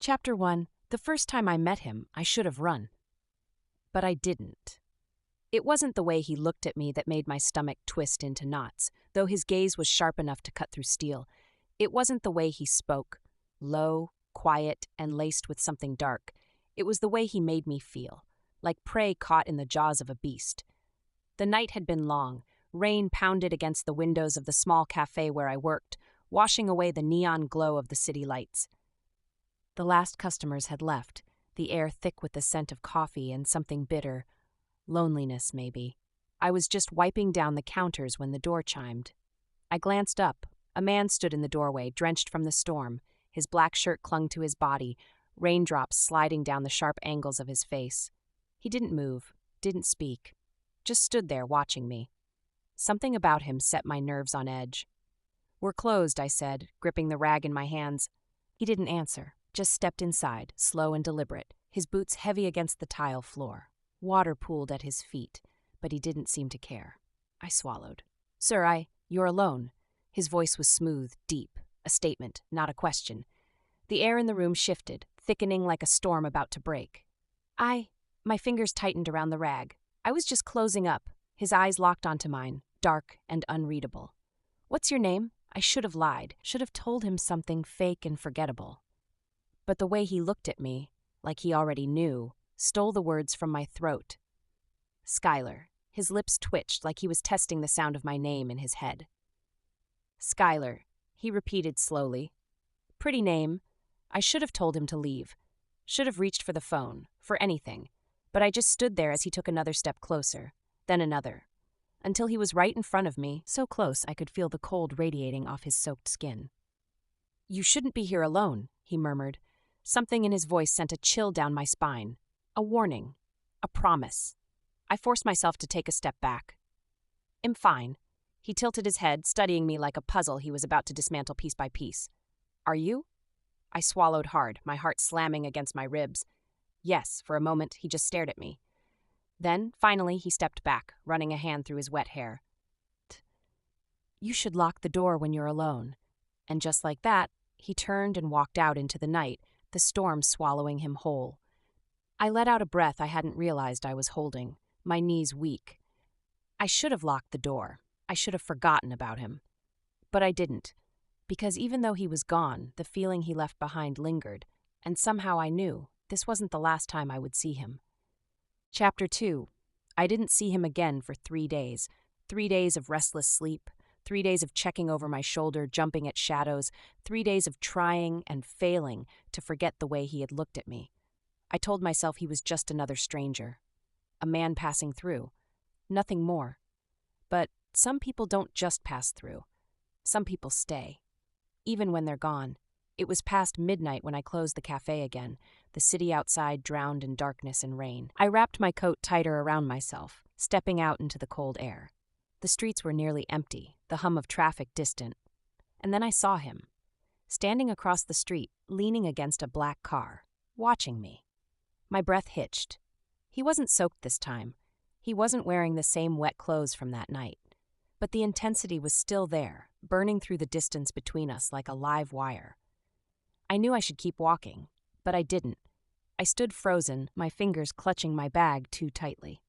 Chapter 1. The first time I met him, I should have run. But I didn't. It wasn't the way he looked at me that made my stomach twist into knots, though his gaze was sharp enough to cut through steel. It wasn't the way he spoke, low, quiet, and laced with something dark. It was the way he made me feel, like prey caught in the jaws of a beast. The night had been long. Rain pounded against the windows of the small cafe where I worked, washing away the neon glow of the city lights. The last customers had left, the air thick with the scent of coffee and something bitter. Loneliness, maybe. I was just wiping down the counters when the door chimed. I glanced up. A man stood in the doorway, drenched from the storm. His black shirt clung to his body, raindrops sliding down the sharp angles of his face. He didn't move, didn't speak, just stood there watching me. Something about him set my nerves on edge. "We're closed," I said, gripping the rag in my hands. He didn't answer, just stepped inside, slow and deliberate, his boots heavy against the tile floor. Water pooled at his feet, but he didn't seem to care. I swallowed. "Sir, you're alone." His voice was smooth, deep, a statement, not a question. The air in the room shifted, thickening like a storm about to break. My fingers tightened around the rag. I was just closing up. His eyes locked onto mine, dark and unreadable. "What's your name?" I should have lied, should have told him something fake and forgettable. But the way he looked at me, like he already knew, stole the words from my throat. "Skyler." His lips twitched like he was testing the sound of my name in his head. "Skyler," he repeated slowly. Pretty name. I should have told him to leave. Should have reached for the phone, for anything. But I just stood there as he took another step closer, then another, until he was right in front of me, so close I could feel the cold radiating off his soaked skin. "You shouldn't be here alone," he murmured. Something in his voice sent a chill down my spine. A warning. A promise. I forced myself to take a step back. "I'm fine." He tilted his head, studying me like a puzzle he was about to dismantle piece by piece. "Are you?" I swallowed hard, my heart slamming against my ribs. Yes, for a moment, he just stared at me. Then, finally, he stepped back, running a hand through his wet hair. "You should lock the door when you're alone." And just like that, he turned and walked out into the night, the storm swallowing him whole. I let out a breath I hadn't realized I was holding, my knees weak. I should have locked the door. I should have forgotten about him. But I didn't, because even though he was gone, the feeling he left behind lingered, and somehow I knew this wasn't the last time I would see him. Chapter 2. I didn't see him again for 3 days. 3 days of restless sleep, 3 days of checking over my shoulder, jumping at shadows, 3 days of trying and failing to forget the way he had looked at me. I told myself he was just another stranger, a man passing through, nothing more. But some people don't just pass through. Some people stay, even when they're gone. It was past midnight when I closed the cafe again, the city outside drowned in darkness and rain. I wrapped my coat tighter around myself, stepping out into the cold air. The streets were nearly empty, the hum of traffic distant. And then I saw him, standing across the street, leaning against a black car, watching me. My breath hitched. He wasn't soaked this time. He wasn't wearing the same wet clothes from that night. But the intensity was still there, burning through the distance between us like a live wire. I knew I should keep walking, but I didn't. I stood frozen, my fingers clutching my bag too tightly.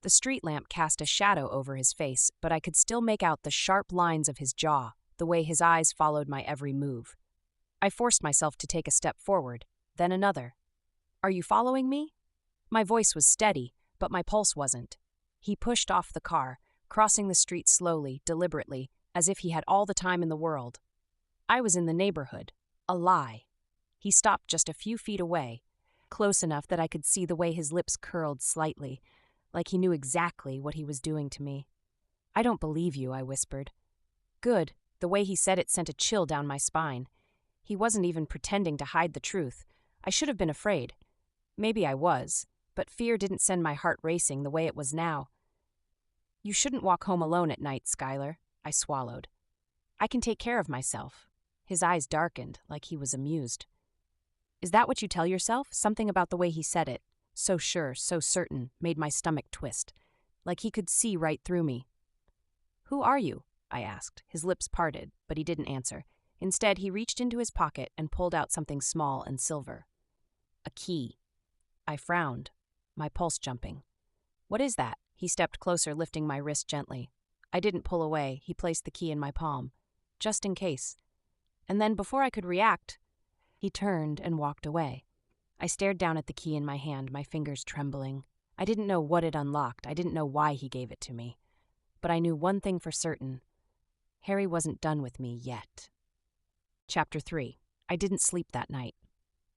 The street lamp cast a shadow over his face, but I could still make out the sharp lines of his jaw, the way his eyes followed my every move. I forced myself to take a step forward, then another. "Are you following me?" My voice was steady, but my pulse wasn't. He pushed off the car, crossing the street slowly, deliberately, as if he had all the time in the world. I was in the neighborhood. A lie. He stopped just a few feet away, close enough that I could see the way his lips curled slightly, like he knew exactly what he was doing to me. "I don't believe you," I whispered. Good. The way he said it sent a chill down my spine. He wasn't even pretending to hide the truth. I should have been afraid. Maybe I was, but fear didn't send my heart racing the way it was now. "You shouldn't walk home alone at night, Skyler," I swallowed. "I can take care of myself." His eyes darkened, like he was amused. "Is that what you tell yourself?" Something about the way he said it, so sure, so certain, made my stomach twist, like he could see right through me. "Who are you?" I asked. His lips parted, but he didn't answer. Instead, he reached into his pocket and pulled out something small and silver. A key. I frowned, my pulse jumping. "What is that?" He stepped closer, lifting my wrist gently. I didn't pull away. He placed the key in my palm, just in case. And then, before I could react, he turned and walked away. I stared down at the key in my hand, my fingers trembling. I didn't know what it unlocked. I didn't know why he gave it to me. But I knew one thing for certain. Harry wasn't done with me yet. Chapter 3. I didn't sleep that night.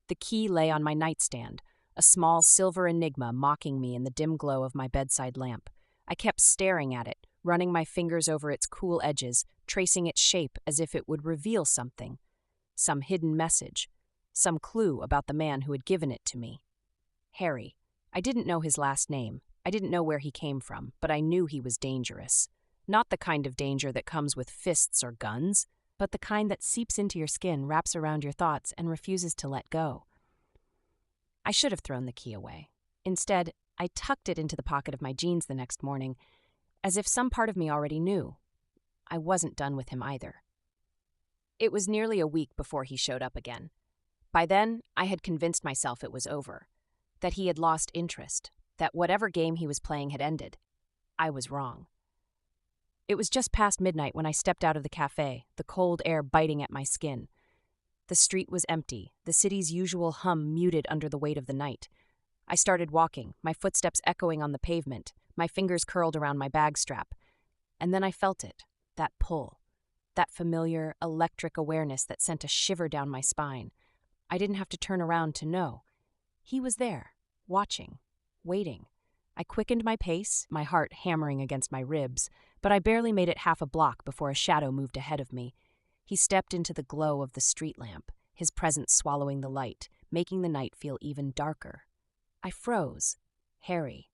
The key lay on my nightstand, a small silver enigma mocking me in the dim glow of my bedside lamp. I kept staring at it, running my fingers over its cool edges, tracing its shape as if it would reveal something. Some hidden message. Some clue about the man who had given it to me. Harry. I didn't know his last name. I didn't know where he came from, but I knew he was dangerous. Not the kind of danger that comes with fists or guns, but the kind that seeps into your skin, wraps around your thoughts, and refuses to let go. I should have thrown the key away. Instead, I tucked it into the pocket of my jeans the next morning, as if some part of me already knew. I wasn't done with him either. It was nearly a week before he showed up again. By then, I had convinced myself it was over, that he had lost interest, that whatever game he was playing had ended. I was wrong. It was just past midnight when I stepped out of the cafe, the cold air biting at my skin. The street was empty, the city's usual hum muted under the weight of the night. I started walking, my footsteps echoing on the pavement, my fingers curled around my bag strap. And then I felt it, that pull, that familiar, electric awareness that sent a shiver down my spine. I didn't have to turn around to know. He was there, watching, waiting. I quickened my pace, my heart hammering against my ribs, but I barely made it half a block before a shadow moved ahead of me. He stepped into the glow of the street lamp, his presence swallowing the light, making the night feel even darker. I froze. Harry,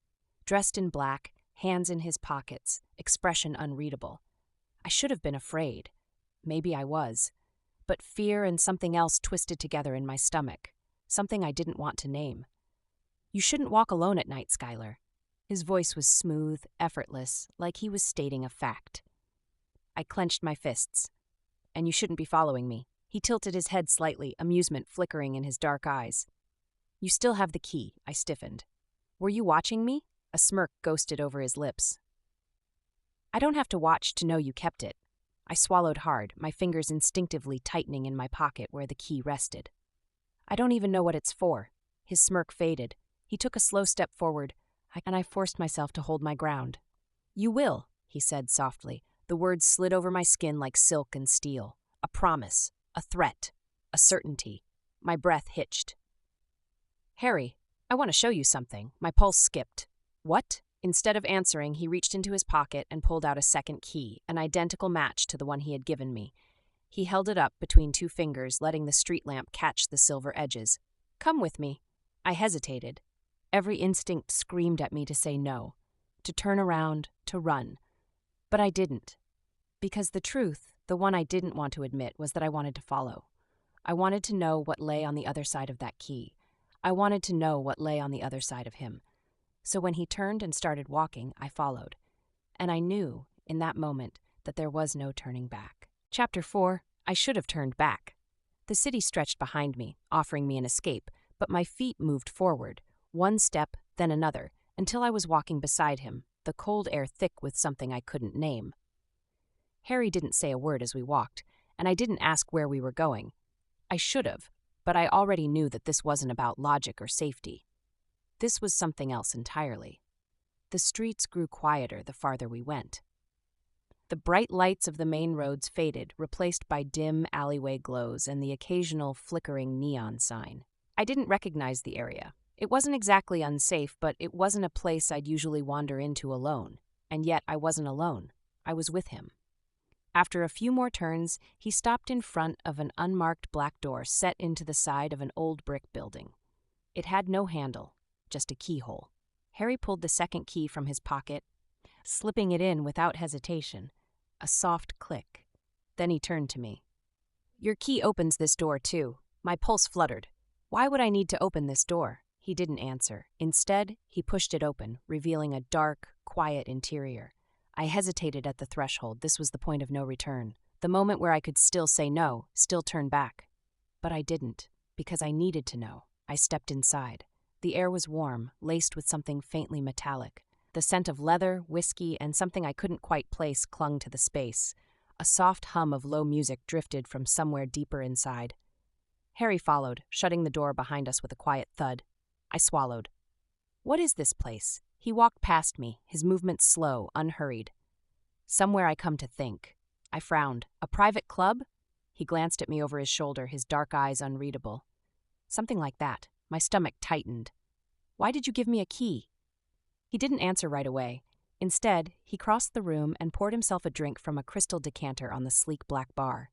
dressed in black, hands in his pockets, expression unreadable. I should have been afraid. Maybe I was. But fear and something else twisted together in my stomach, something I didn't want to name. "You shouldn't walk alone at night, Skyler." His voice was smooth, effortless, like he was stating a fact. I clenched my fists. "And you shouldn't be following me." He tilted his head slightly, amusement flickering in his dark eyes. "You still have the key," I stiffened. "Were you watching me?" A smirk ghosted over his lips. "I don't have to watch to know you kept it." I swallowed hard, my fingers instinctively tightening in my pocket where the key rested. "I don't even know what it's for." His smirk faded. He took a slow step forward, and I forced myself to hold my ground. "You will," he said softly. The words slid over my skin like silk and steel. A promise, a threat, a certainty. My breath hitched. "Harry, I want to show you something." My pulse skipped. "What?" Instead of answering, he reached into his pocket and pulled out a second key, an identical match to the one he had given me. He held it up between two fingers, letting the street lamp catch the silver edges. "Come with me." I hesitated. Every instinct screamed at me to say no, to turn around, to run. But I didn't. Because the truth, the one I didn't want to admit, was that I wanted to follow. I wanted to know what lay on the other side of that key. I wanted to know what lay on the other side of him. So when he turned and started walking, I followed. And I knew, in that moment, that there was no turning back. Chapter 4. I should have turned back. The city stretched behind me, offering me an escape, but my feet moved forward, one step, then another, until I was walking beside him, the cold air thick with something I couldn't name. Harry didn't say a word as we walked, and I didn't ask where we were going. I should have, but I already knew that this wasn't about logic or safety. This was something else entirely. The streets grew quieter the farther we went. The bright lights of the main roads faded, replaced by dim alleyway glows and the occasional flickering neon sign. I didn't recognize the area. It wasn't exactly unsafe, but it wasn't a place I'd usually wander into alone. And yet I wasn't alone. I was with him. After a few more turns, he stopped in front of an unmarked black door set into the side of an old brick building. It had no handle, just a keyhole. Harry pulled the second key from his pocket, slipping it in without hesitation. A soft click. Then he turned to me. "Your key opens this door, too." My pulse fluttered. "Why would I need to open this door?" He didn't answer. Instead, he pushed it open, revealing a dark, quiet interior. I hesitated at the threshold. This was the point of no return. the moment where I could still say no, still turn back. But I didn't, because I needed to know. I stepped inside. The air was warm, laced with something faintly metallic. The scent of leather, whiskey, and something I couldn't quite place clung to the space. A soft hum of low music drifted from somewhere deeper inside. Harry followed, shutting the door behind us with a quiet thud. I swallowed. What is this place? He walked past me, his movements slow, unhurried. Somewhere I come to think. I frowned. A private club? He glanced at me over his shoulder, his dark eyes unreadable. Something like that. My stomach tightened. Why did you give me a key? He didn't answer right away. Instead, he crossed the room and poured himself a drink from a crystal decanter on the sleek black bar.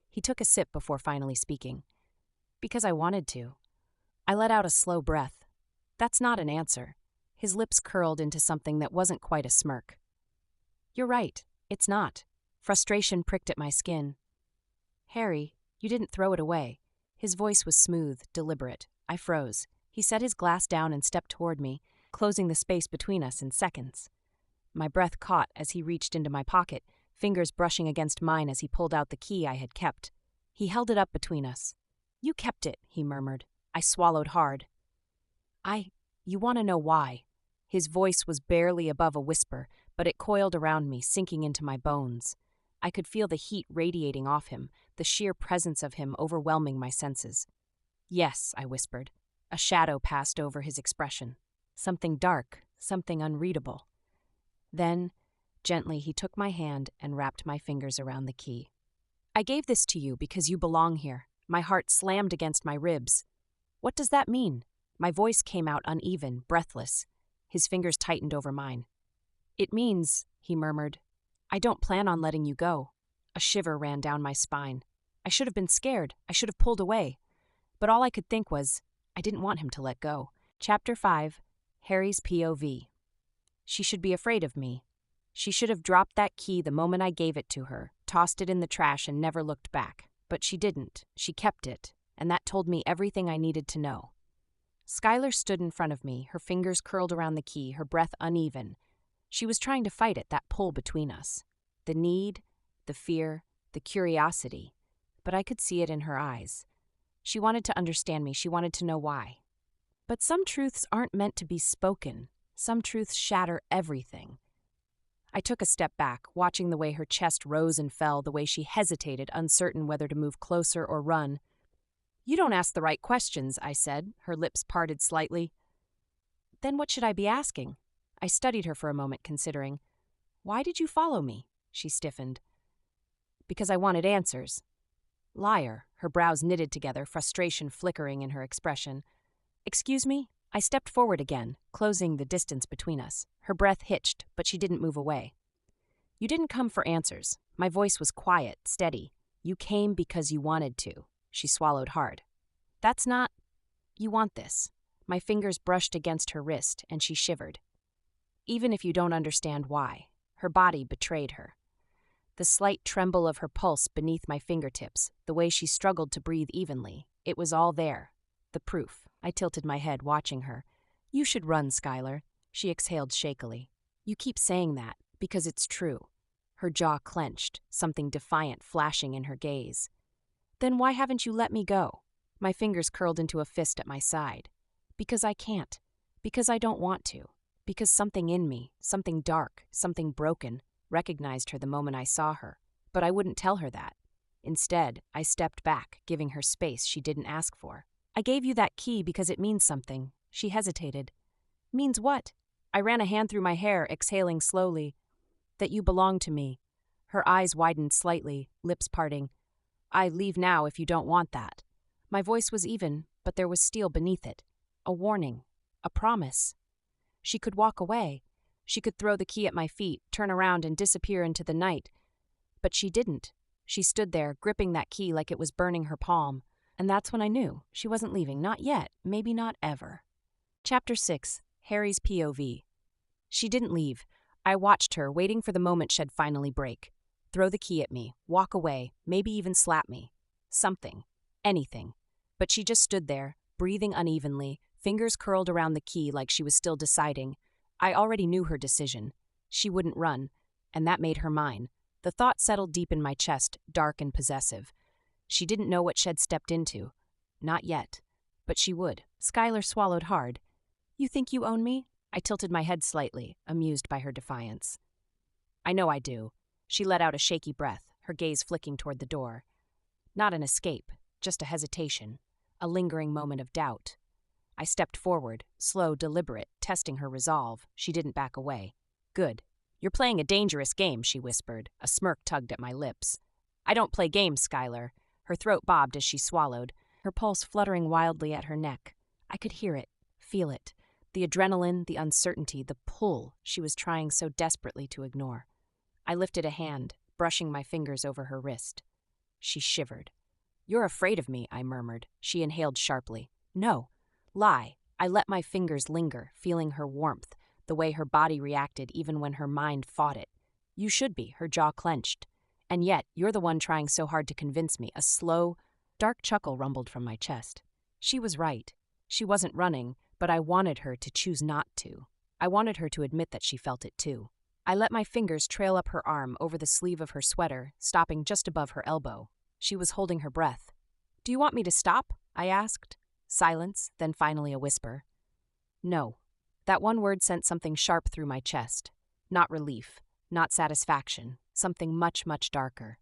He took a sip before finally speaking. Because I wanted to. I let out a slow breath. That's not an answer. His lips curled into something that wasn't quite a smirk. You're right. It's not. Frustration pricked at my skin. Harry, you didn't throw it away. His voice was smooth, deliberate. I froze. He set his glass down and stepped toward me, closing the space between us in seconds. My breath caught as he reached into my pocket, fingers brushing against mine as he pulled out the key I had kept. He held it up between us. You kept it, he murmured. I swallowed hard. You want to know why? His voice was barely above a whisper, but it coiled around me, sinking into my bones. I could feel the heat radiating off him, the sheer presence of him overwhelming my senses. Yes, I whispered. A shadow passed over his expression. Something dark, something unreadable. Then, gently, he took my hand and wrapped my fingers around the key. I gave this to you because you belong here. My heart slammed against my ribs. What does that mean? My voice came out uneven, breathless. His fingers tightened over mine. It means, he murmured, I don't plan on letting you go. A shiver ran down my spine. I should have been scared. I should have pulled away. But all I could think was, I didn't want him to let go. Chapter 5, Harry's POV. She should be afraid of me. She should have dropped that key the moment I gave it to her, tossed it in the trash and never looked back. But she didn't. She kept it, and that told me everything I needed to know. Skyler stood in front of me, her fingers curled around the key, her breath uneven. She was trying to fight it, that pull between us. The need, the fear, the curiosity. But I could see it in her eyes. She wanted to understand me. She wanted to know why. But some truths aren't meant to be spoken. Some truths shatter everything. I took a step back, watching the way her chest rose and fell, the way she hesitated, uncertain whether to move closer or run. You don't ask the right questions, I said, her lips parted slightly. Then what should I be asking? I studied her for a moment, considering. Why did you follow me? She stiffened. Because I wanted answers. Liar, her brows knitted together, frustration flickering in her expression. Excuse me? I stepped forward again, closing the distance between us. Her breath hitched, but she didn't move away. You didn't come for answers. My voice was quiet, steady. You came because you wanted to. She swallowed hard. That's not... You want this. My fingers brushed against her wrist, and she shivered. Even if you don't understand why, her body betrayed her. The slight tremble of her pulse beneath my fingertips, the way she struggled to breathe evenly, it was all there. The proof. I tilted my head, watching her. You should run, Skyler. She exhaled shakily. You keep saying that, because it's true. Her jaw clenched, something defiant flashing in her gaze. Then why haven't you let me go? My fingers curled into a fist at my side. Because I can't. Because I don't want to. Because something in me, something dark, something broken, recognized her the moment I saw her. But I wouldn't tell her that. Instead, I stepped back, giving her space she didn't ask for. I gave you that key because it means something. She hesitated. Means what? I ran a hand through my hair, exhaling slowly. That you belong to me. Her eyes widened slightly, lips parting. I leave now if you don't want that. My voice was even, but there was steel beneath it. A warning. A promise. She could walk away. She could throw the key at my feet, turn around and disappear into the night. But she didn't. She stood there, gripping that key like it was burning her palm. And that's when I knew she wasn't leaving, not yet, maybe not ever. Chapter 6, Harry's POV. She didn't leave. I watched her, waiting for the moment she'd finally break. Throw the key at me, walk away, maybe even slap me. Something. Anything. But she just stood there, breathing unevenly, fingers curled around the key like she was still deciding. I already knew her decision. She wouldn't run, and that made her mine. The thought settled deep in my chest, dark and possessive. She didn't know what she'd stepped into. Not yet. But she would. Skyler swallowed hard. "You think you own me?" I tilted my head slightly, amused by her defiance. "I know I do." She let out a shaky breath, her gaze flicking toward the door. Not an escape, just a hesitation, a lingering moment of doubt. I stepped forward, slow, deliberate, testing her resolve. She didn't back away. "Good. You're playing a dangerous game," she whispered. A smirk tugged at my lips. "I don't play games, Skyler." Her throat bobbed as she swallowed, her pulse fluttering wildly at her neck. I could hear it, feel it, the adrenaline, the uncertainty, the pull she was trying so desperately to ignore. I lifted a hand, brushing my fingers over her wrist. She shivered. "You're afraid of me," I murmured. She inhaled sharply. "No. Lie." I let my fingers linger, feeling her warmth, the way her body reacted even when her mind fought it. "You should be," her jaw clenched. "And yet, you're the one trying so hard to convince me." A slow, dark chuckle rumbled from my chest. She was right. She wasn't running, but I wanted her to choose not to. I wanted her to admit that she felt it too. I let my fingers trail up her arm over the sleeve of her sweater, stopping just above her elbow. She was holding her breath. "Do you want me to stop?" I asked. Silence, then finally a whisper. "No." That one word sent something sharp through my chest. Not relief, not satisfaction, something much, much darker.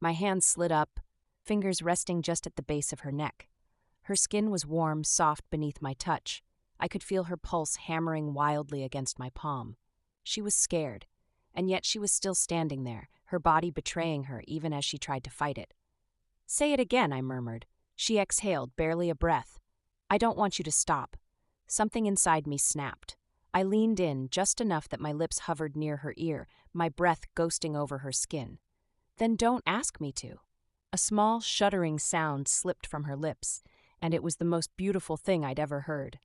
My hands slid up, fingers resting just at the base of her neck. Her skin was warm, soft beneath my touch. I could feel her pulse hammering wildly against my palm. She was scared, and yet she was still standing there, her body betraying her even as she tried to fight it. "Say it again," I murmured. She exhaled, barely a breath. "I don't want you to stop." Something inside me snapped. I leaned in just enough that my lips hovered near her ear, my breath ghosting over her skin. "Then don't ask me to." A small, shuddering sound slipped from her lips, and it was the most beautiful thing I'd ever heard.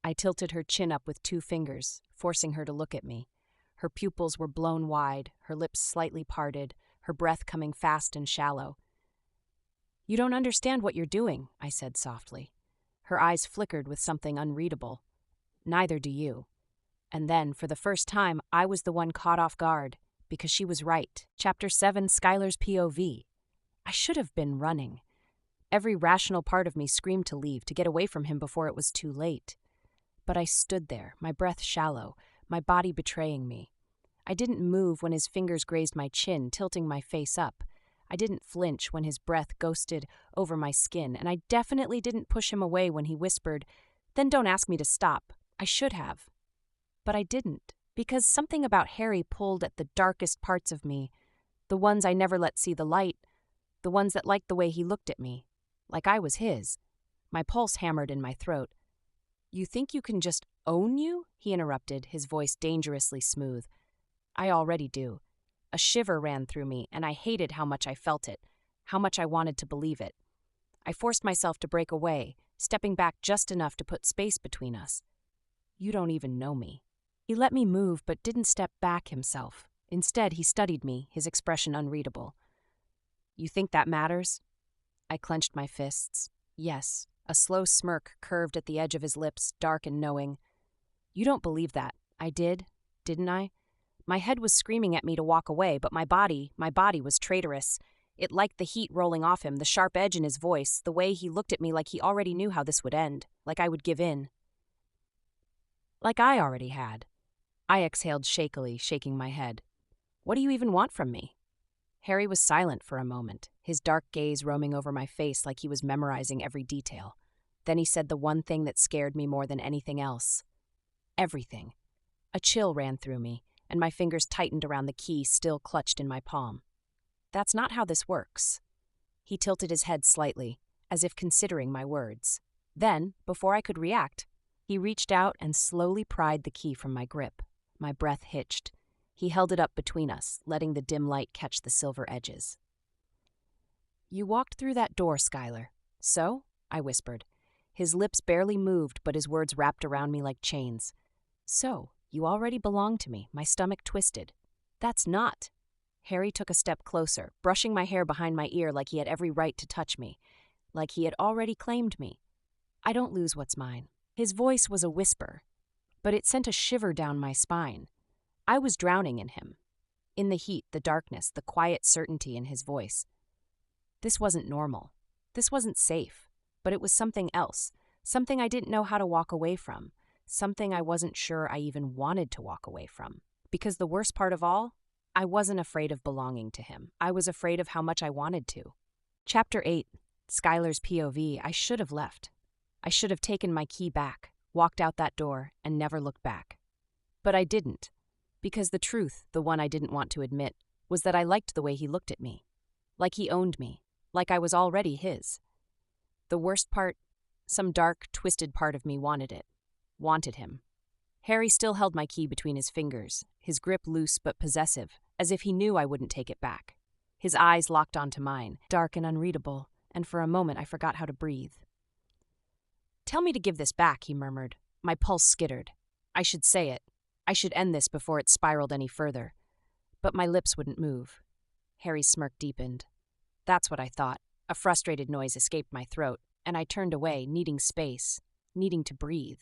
I tilted her chin up with 2 fingers, forcing her to look at me. Her pupils were blown wide, her lips slightly parted, her breath coming fast and shallow. "You don't understand what you're doing," I said softly. Her eyes flickered with something unreadable. "Neither do you." And then, for the first time, I was the one caught off guard, because she was right. Chapter 7, Skyler's POV. I should have been running. Every rational part of me screamed to leave, to get away from him before it was too late. But I stood there, my breath shallow, my body betraying me. I didn't move when his fingers grazed my chin, tilting my face up. I didn't flinch when his breath ghosted over my skin, and I definitely didn't push him away when he whispered, "Then don't ask me to stop." I should have. But I didn't, because something about Harry pulled at the darkest parts of me, the ones I never let see the light, the ones that liked the way he looked at me, like I was his. My pulse hammered in my throat. "You think you can just own you?" he interrupted, his voice dangerously smooth. "I already do." A shiver ran through me, and I hated how much I felt it, how much I wanted to believe it. I forced myself to break away, stepping back just enough to put space between us. "You don't even know me." He let me move but didn't step back himself. Instead, he studied me, his expression unreadable. "You think that matters?" I clenched my fists. Yes. A slow smirk curved at the edge of his lips, dark and knowing. "You don't believe that. I did, didn't I?" My head was screaming at me to walk away, but my body was traitorous. It liked the heat rolling off him, the sharp edge in his voice, the way he looked at me like he already knew how this would end, like I would give in. Like I already had. I exhaled shakily, shaking my head. "What do you even want from me?" Harry was silent for a moment, his dark gaze roaming over my face like he was memorizing every detail. Then he said the one thing that scared me more than anything else. "Everything." A chill ran through me, and my fingers tightened around the key still clutched in my palm. "That's not how this works." He tilted his head slightly, as if considering my words. Then, before I could react, he reached out and slowly pried the key from my grip. My breath hitched. He held it up between us, letting the dim light catch the silver edges. "You walked through that door, Skyler." "So?" I whispered. His lips barely moved, but his words wrapped around me like chains. "So, you already belong to me." My stomach twisted. "That's not." Harry took a step closer, brushing my hair behind my ear like he had every right to touch me, like he had already claimed me. "I don't lose what's mine." His voice was a whisper, but it sent a shiver down my spine. I was drowning in him. In the heat, the darkness, the quiet certainty in his voice. This wasn't normal. This wasn't safe. But it was something else. Something I didn't know how to walk away from. Something I wasn't sure I even wanted to walk away from. Because the worst part of all, I wasn't afraid of belonging to him. I was afraid of how much I wanted to. Chapter 8. Skyler's POV. I should have left. I should have taken my key back, walked out that door, and never looked back. But I didn't. Because the truth, the one I didn't want to admit, was that I liked the way he looked at me. Like he owned me. Like I was already his. The worst part, some dark, twisted part of me wanted it. Wanted him. Harry still held my key between his fingers, his grip loose but possessive, as if he knew I wouldn't take it back. His eyes locked onto mine, dark and unreadable, and for a moment I forgot how to breathe. "Tell me to give this back," he murmured. My pulse skittered. I should say it. I should end this before it spiraled any further. But my lips wouldn't move. Harry's smirk deepened. That's what I thought. A frustrated noise escaped my throat, and I turned away, needing space, needing to breathe.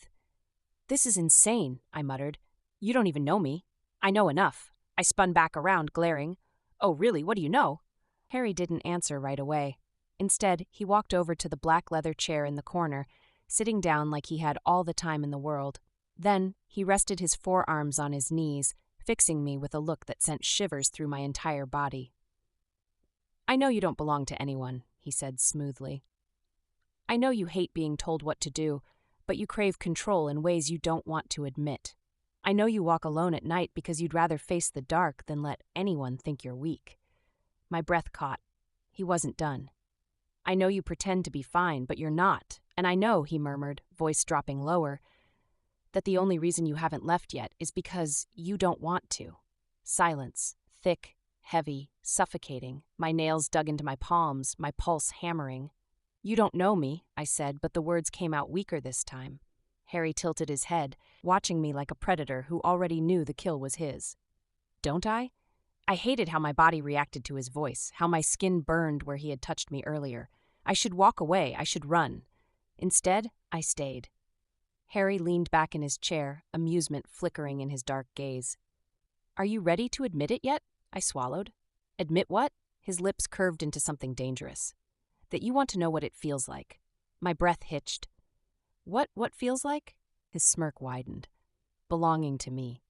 "This is insane," I muttered. "You don't even know me." "I know enough." I spun back around, glaring. "Oh, really? What do you know?" Harry didn't answer right away. Instead, he walked over to the black leather chair in the corner, sitting down like he had all the time in the world. Then, he rested his forearms on his knees, fixing me with a look that sent shivers through my entire body. "I know you don't belong to anyone," he said smoothly. "I know you hate being told what to do, but you crave control in ways you don't want to admit. I know you walk alone at night because you'd rather face the dark than let anyone think you're weak." My breath caught. He wasn't done. "I know you pretend to be fine, but you're not. And I know," he murmured, voice dropping lower, "that the only reason you haven't left yet is because you don't want to." Silence, thick, heavy, suffocating, my nails dug into my palms, my pulse hammering. "You don't know me," I said, but the words came out weaker this time. Harry tilted his head, watching me like a predator who already knew the kill was his. "Don't I?" I hated how my body reacted to his voice, how my skin burned where he had touched me earlier. I should walk away, I should run. Instead, I stayed. Harry leaned back in his chair, amusement flickering in his dark gaze. "Are you ready to admit it yet?" I swallowed. "Admit what?" His lips curved into something dangerous. "That you want to know what it feels like." My breath hitched. What feels like?" His smirk widened. "Belonging to me."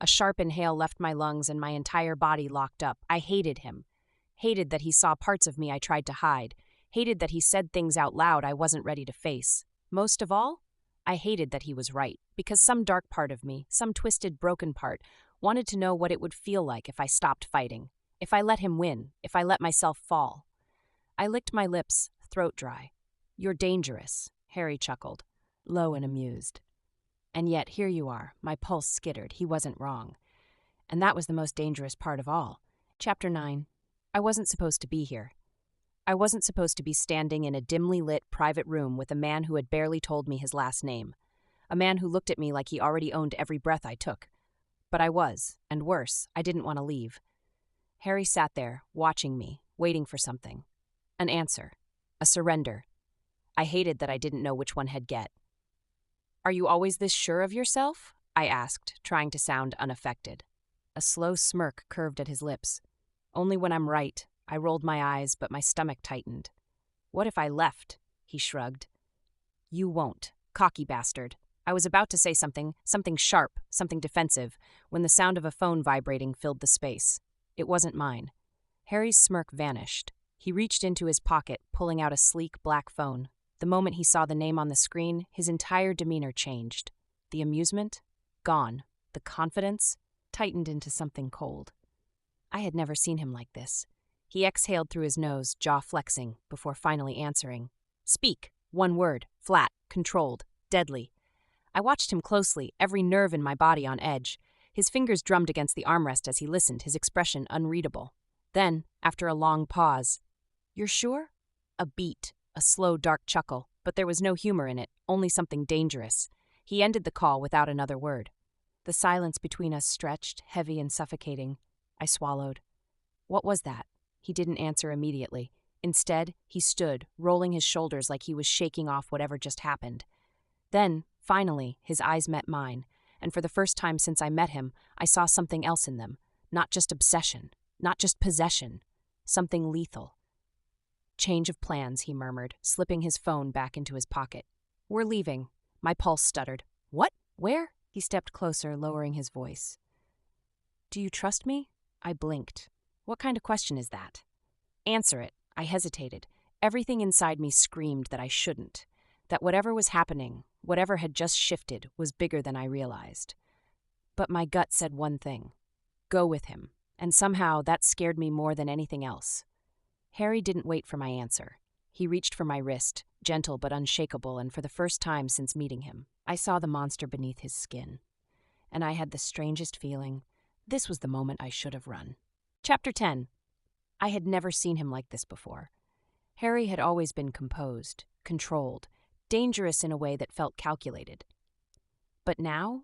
A sharp inhale left my lungs and my entire body locked up. I hated him. Hated that he saw parts of me I tried to hide. Hated that he said things out loud I wasn't ready to face. Most of all, I hated that he was right, because some dark part of me, some twisted, broken part, wanted to know what it would feel like if I stopped fighting, if I let him win, if I let myself fall. I licked my lips, throat dry. "You're dangerous," Harry chuckled, low and amused. And yet here you are, my pulse skittered, he wasn't wrong. And that was the most dangerous part of all. Chapter 9. I wasn't supposed to be here. I wasn't supposed to be standing in a dimly lit private room with a man who had barely told me his last name. A man who looked at me like he already owned every breath I took. But I was, and worse, I didn't want to leave. Harry sat there, watching me, waiting for something. An answer. A surrender. I hated that I didn't know which one he'd get. "Are you always this sure of yourself?" I asked, trying to sound unaffected. A slow smirk curved at his lips. "Only when I'm right." I rolled my eyes, but my stomach tightened. "What if I left?" He shrugged. "You won't, cocky bastard." I was about to say something sharp, something defensive, when the sound of a phone vibrating filled the space. It wasn't mine. Harry's smirk vanished. He reached into his pocket, pulling out a sleek black phone. The moment he saw the name on the screen, his entire demeanor changed. The amusement? Gone. The confidence? Tightened into something cold. I had never seen him like this. He exhaled through his nose, jaw flexing, before finally answering. "Speak. One word. Flat. Controlled. Deadly." I watched him closely, every nerve in my body on edge. His fingers drummed against the armrest as he listened, his expression unreadable. Then, after a long pause, "You're sure?" A beat. A slow, dark chuckle, but there was no humor in it, only something dangerous. He ended the call without another word. The silence between us stretched, heavy and suffocating. I swallowed. What was that? He didn't answer immediately. Instead, he stood, rolling his shoulders like he was shaking off whatever just happened. Then, finally, his eyes met mine, and for the first time since I met him, I saw something else in them. Not just obsession, not just possession, something lethal. Change of plans, he murmured, slipping his phone back into his pocket. We're leaving. My pulse stuttered. What? Where? He stepped closer, lowering his voice. Do you trust me? I blinked. What kind of question is that? Answer it. I hesitated. Everything inside me screamed that I shouldn't. That whatever was happening, whatever had just shifted, was bigger than I realized. But my gut said one thing. Go with him. And somehow that scared me more than anything else. Harry didn't wait for my answer. He reached for my wrist, gentle but unshakable, and for the first time since meeting him, I saw the monster beneath his skin. And I had the strangest feeling. This was the moment I should have run. Chapter 10. I had never seen him like this before. Harry had always been composed, controlled, dangerous in a way that felt calculated. But now,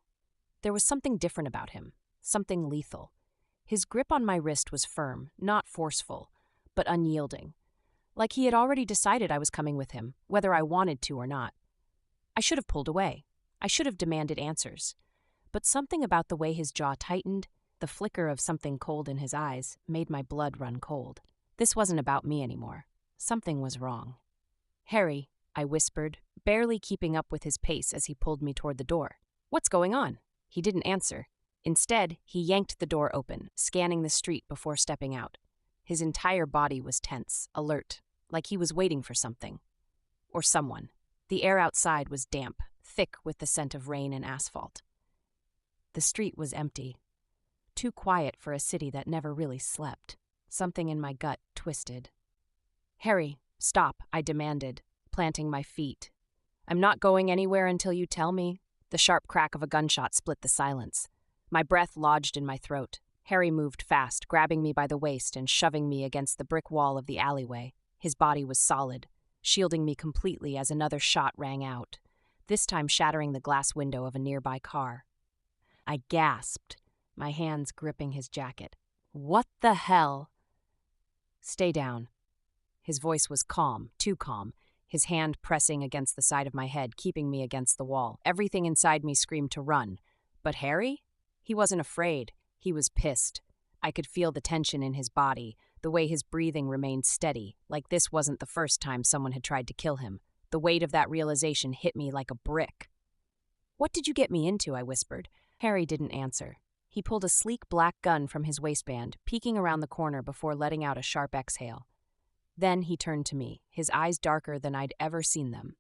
there was something different about him, something lethal. His grip on my wrist was firm, not forceful, but unyielding. Like he had already decided I was coming with him, whether I wanted to or not. I should have pulled away. I should have demanded answers. But something about the way his jaw tightened, the flicker of something cold in his eyes, made my blood run cold. This wasn't about me anymore. Something was wrong. Harry, I whispered, barely keeping up with his pace as he pulled me toward the door. What's going on? He didn't answer. Instead, he yanked the door open, scanning the street before stepping out. His entire body was tense, alert, like he was waiting for something. Or someone. The air outside was damp, thick with the scent of rain and asphalt. The street was empty. Too quiet for a city that never really slept. Something in my gut twisted. Harry, stop, I demanded, planting my feet. I'm not going anywhere until you tell me. The sharp crack of a gunshot split the silence. My breath lodged in my throat. Harry moved fast, grabbing me by the waist and shoving me against the brick wall of the alleyway. His body was solid, shielding me completely as another shot rang out, this time shattering the glass window of a nearby car. I gasped, my hands gripping his jacket. What the hell? Stay down. His voice was calm, too calm, his hand pressing against the side of my head, keeping me against the wall. Everything inside me screamed to run. But Harry? He wasn't afraid. He was pissed. I could feel the tension in his body, the way his breathing remained steady, like this wasn't the first time someone had tried to kill him. The weight of that realization hit me like a brick. What did you get me into? I whispered. Harry didn't answer. He pulled a sleek black gun from his waistband, peeking around the corner before letting out a sharp exhale. Then he turned to me, his eyes darker than I'd ever seen them.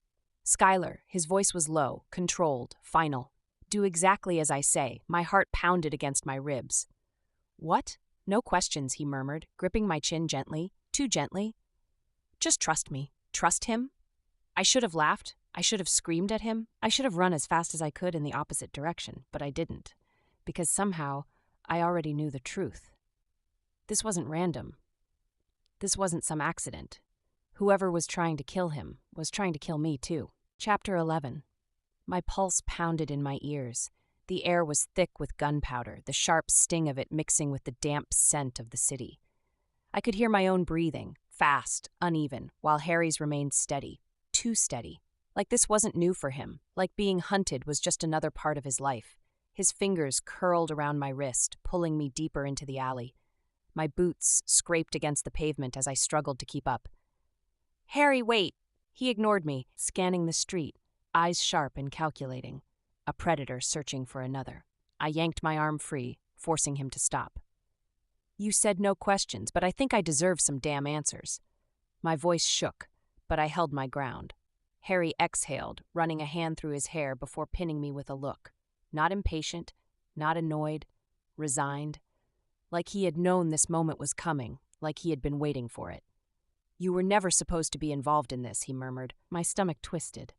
Skyler, his voice was low, controlled, final. Do exactly as I say. My heart pounded against my ribs. What? No questions, he murmured, gripping my chin gently, too gently. Just trust me. Trust him? I should have laughed. I should have screamed at him. I should have run as fast as I could in the opposite direction, but I didn't. Because somehow, I already knew the truth. This wasn't random. This wasn't some accident. Whoever was trying to kill him was trying to kill me too. Chapter 11. My pulse pounded in my ears. The air was thick with gunpowder, the sharp sting of it mixing with the damp scent of the city. I could hear my own breathing, fast, uneven, while Harry's remained steady, too steady. Like this wasn't new for him, like being hunted was just another part of his life. His fingers curled around my wrist, pulling me deeper into the alley. My boots scraped against the pavement as I struggled to keep up. Harry, wait! He ignored me, scanning the street, eyes sharp and calculating. A predator searching for another. I yanked my arm free, forcing him to stop. You said no questions, but I think I deserve some damn answers. My voice shook, but I held my ground. Harry exhaled, running a hand through his hair before pinning me with a look. Not impatient, not annoyed, resigned. Like he had known this moment was coming, like he had been waiting for it. You were never supposed to be involved in this, he murmured. My stomach twisted.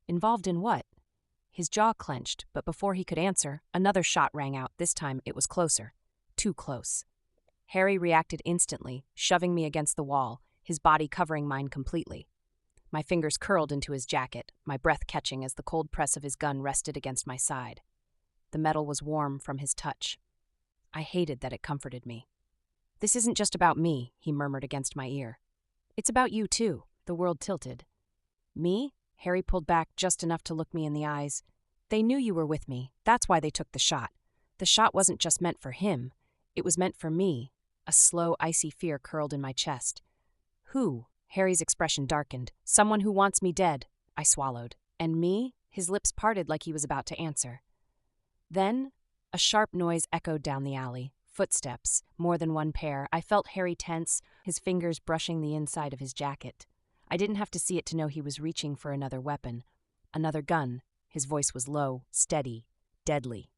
Involved in what? His jaw clenched, but before he could answer, another shot rang out. This time it was closer. Too close. Harry reacted instantly, shoving me against the wall, his body covering mine completely. My fingers curled into his jacket, my breath catching as the cold press of his gun rested against my side. The metal was warm from his touch. I hated that it comforted me. This isn't just about me, he murmured against my ear. It's about you too. The world tilted. Me? Harry pulled back just enough to look me in the eyes. They knew you were with me. That's why they took the shot. The shot wasn't just meant for him. It was meant for me. A slow, icy fear curled in my chest. Who? Harry's expression darkened. Someone who wants me dead, I swallowed. And me? His lips parted like he was about to answer. Then, a sharp noise echoed down the alley. Footsteps, more than one pair. I felt Harry tense, his fingers brushing the inside of his jacket. I didn't have to see it to know he was reaching for another weapon. Another gun. His voice was low, steady, deadly.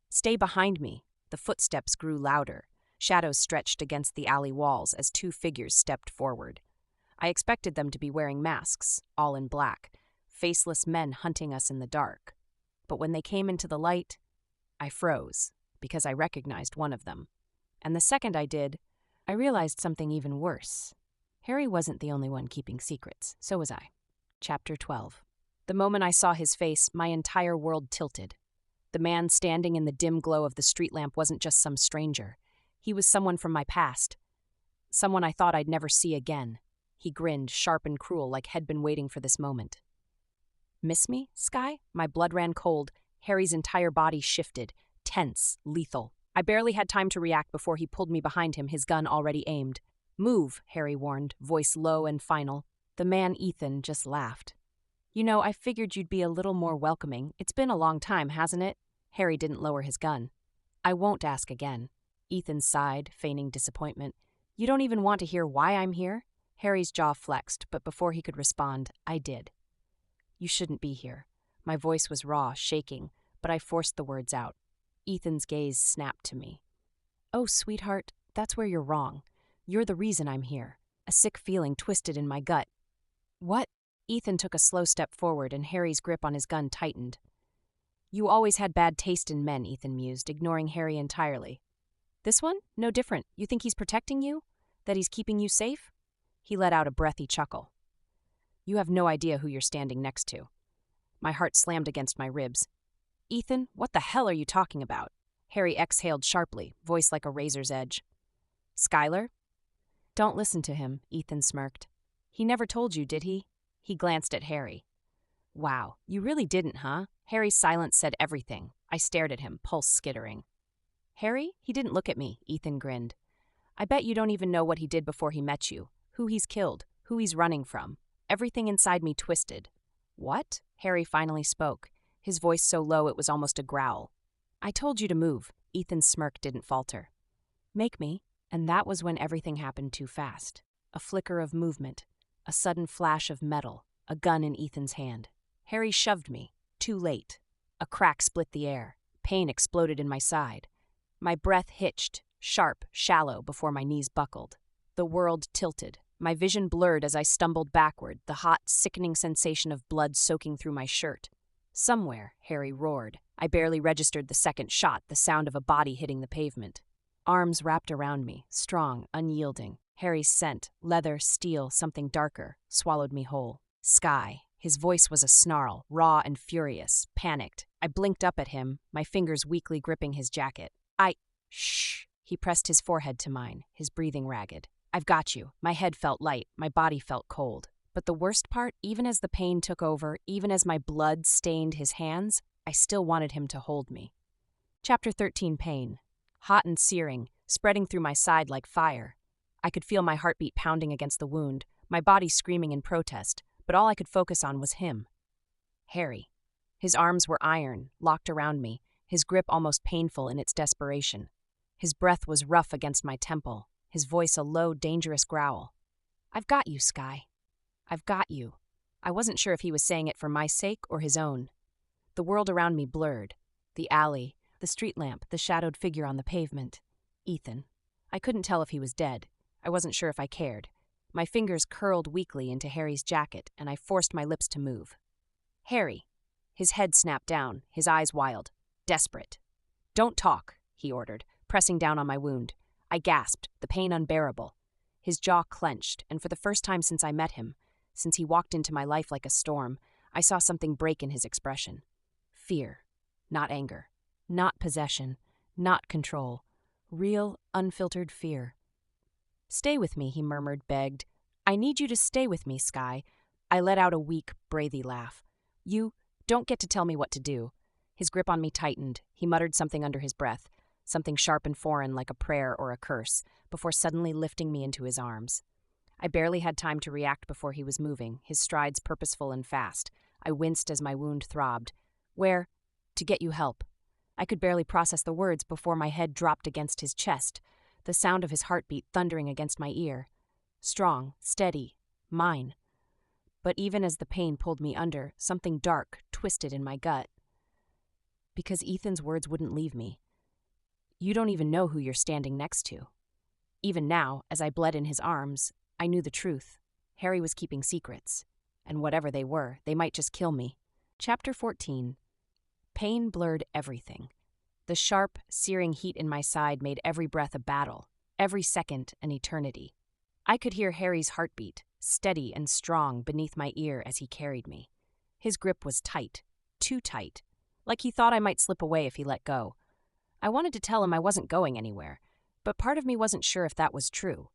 Stay behind me. The footsteps grew louder. Shadows stretched against the alley walls as two figures stepped forward. I expected them to be wearing masks, all in black, faceless men hunting us in the dark. But when they came into the light, I froze, because I recognized one of them. And the second I did, I realized something even worse. Harry wasn't the only one keeping secrets, so was I. Chapter 12. The moment I saw his face, my entire world tilted. The man standing in the dim glow of the street lamp wasn't just some stranger. He was someone from my past. Someone I thought I'd never see again. He grinned, sharp and cruel, like he'd been waiting for this moment. Miss me, Sky? My blood ran cold. Harry's entire body shifted, tense, lethal. I barely had time to react before he pulled me behind him, his gun already aimed. Move, Harry warned, voice low and final. The man, Ethan, just laughed. You know, I figured you'd be a little more welcoming. It's been a long time, hasn't it? Harry didn't lower his gun. I won't ask again. Ethan sighed, feigning disappointment. You don't even want to hear why I'm here? Harry's jaw flexed, but before he could respond, I did. You shouldn't be here. My voice was raw, shaking, but I forced the words out. Ethan's gaze snapped to me. Oh, sweetheart, that's where you're wrong. You're the reason I'm here. A sick feeling twisted in my gut. What? Ethan took a slow step forward and Harry's grip on his gun tightened. You always had bad taste in men, Ethan mused, ignoring Harry entirely. This one? No different. You think he's protecting you? That he's keeping you safe? He let out a breathy chuckle. You have no idea who you're standing next to. My heart slammed against my ribs. Ethan, what the hell are you talking about? Harry exhaled sharply, voice like a razor's edge. Skyler? Don't listen to him, Ethan smirked. He never told you, did he? He glanced at Harry. Wow, you really didn't, huh? Harry's silence said everything. I stared at him, pulse skittering. Harry? He didn't look at me, Ethan grinned. I bet you don't even know what he did before he met you, who he's killed, who he's running from. Everything inside me twisted. What? Harry finally spoke, his voice so low it was almost a growl. I told you to move. Ethan's smirk didn't falter. Make me. And that was when everything happened too fast. A flicker of movement, a sudden flash of metal, a gun in Ethan's hand. Harry shoved me, too late. A crack split the air. Pain exploded in my side. My breath hitched, sharp, shallow, before my knees buckled. The world tilted. My vision blurred as I stumbled backward, the hot, sickening sensation of blood soaking through my shirt. Somewhere, Harry roared. I barely registered the second shot, the sound of a body hitting the pavement. Arms wrapped around me, strong, unyielding. Harry's scent, leather, steel, something darker, swallowed me whole. Sky. His voice was a snarl, raw and furious, panicked. I blinked up at him, my fingers weakly gripping his jacket. Shh. He pressed his forehead to mine, his breathing ragged. I've got you. My head felt light, my body felt cold. But the worst part, even as the pain took over, even as my blood stained his hands, I still wanted him to hold me. Chapter 13, Pain. Hot and searing, spreading through my side like fire. I could feel my heartbeat pounding against the wound, my body screaming in protest, but all I could focus on was him. Harry. His arms were iron, locked around me, his grip almost painful in its desperation. His breath was rough against my temple, his voice a low, dangerous growl. I've got you, Sky. I've got you. I wasn't sure if he was saying it for my sake or his own. The world around me blurred. The alley, the street lamp, the shadowed figure on the pavement. Ethan. I couldn't tell if he was dead. I wasn't sure if I cared. My fingers curled weakly into Harry's jacket, and I forced my lips to move. Harry. His head snapped down, his eyes wild, desperate. Don't talk, he ordered, pressing down on my wound. I gasped, the pain unbearable. His jaw clenched, and for the first time since I met him, since he walked into my life like a storm, I saw something break in his expression. Fear, not anger, not possession, not control. Real, unfiltered fear. Stay with me, he murmured, begged. I need you to stay with me, Sky. I let out a weak, breathy laugh. You don't get to tell me what to do. His grip on me tightened. He muttered something under his breath. something sharp and foreign like a prayer or a curse, before suddenly lifting me into his arms. I barely had time to react before he was moving, his strides purposeful and fast. I winced as my wound throbbed. "Where?" "To get you help." I could barely process the words before my head dropped against his chest, the sound of his heartbeat thundering against my ear. Strong, steady, mine. But even as the pain pulled me under, something dark twisted in my gut. Because Ethan's words wouldn't leave me. "You don't even know who you're standing next to." Even now, as I bled in his arms, I knew the truth. Harry was keeping secrets. And whatever they were, they might just kill me. Chapter 14. Pain blurred everything. The sharp, searing heat in my side made every breath a battle, every second an eternity. I could hear Harry's heartbeat, steady and strong, beneath my ear as he carried me. His grip was tight, too tight, like he thought I might slip away if he let go. I wanted to tell him I wasn't going anywhere, but part of me wasn't sure if that was true.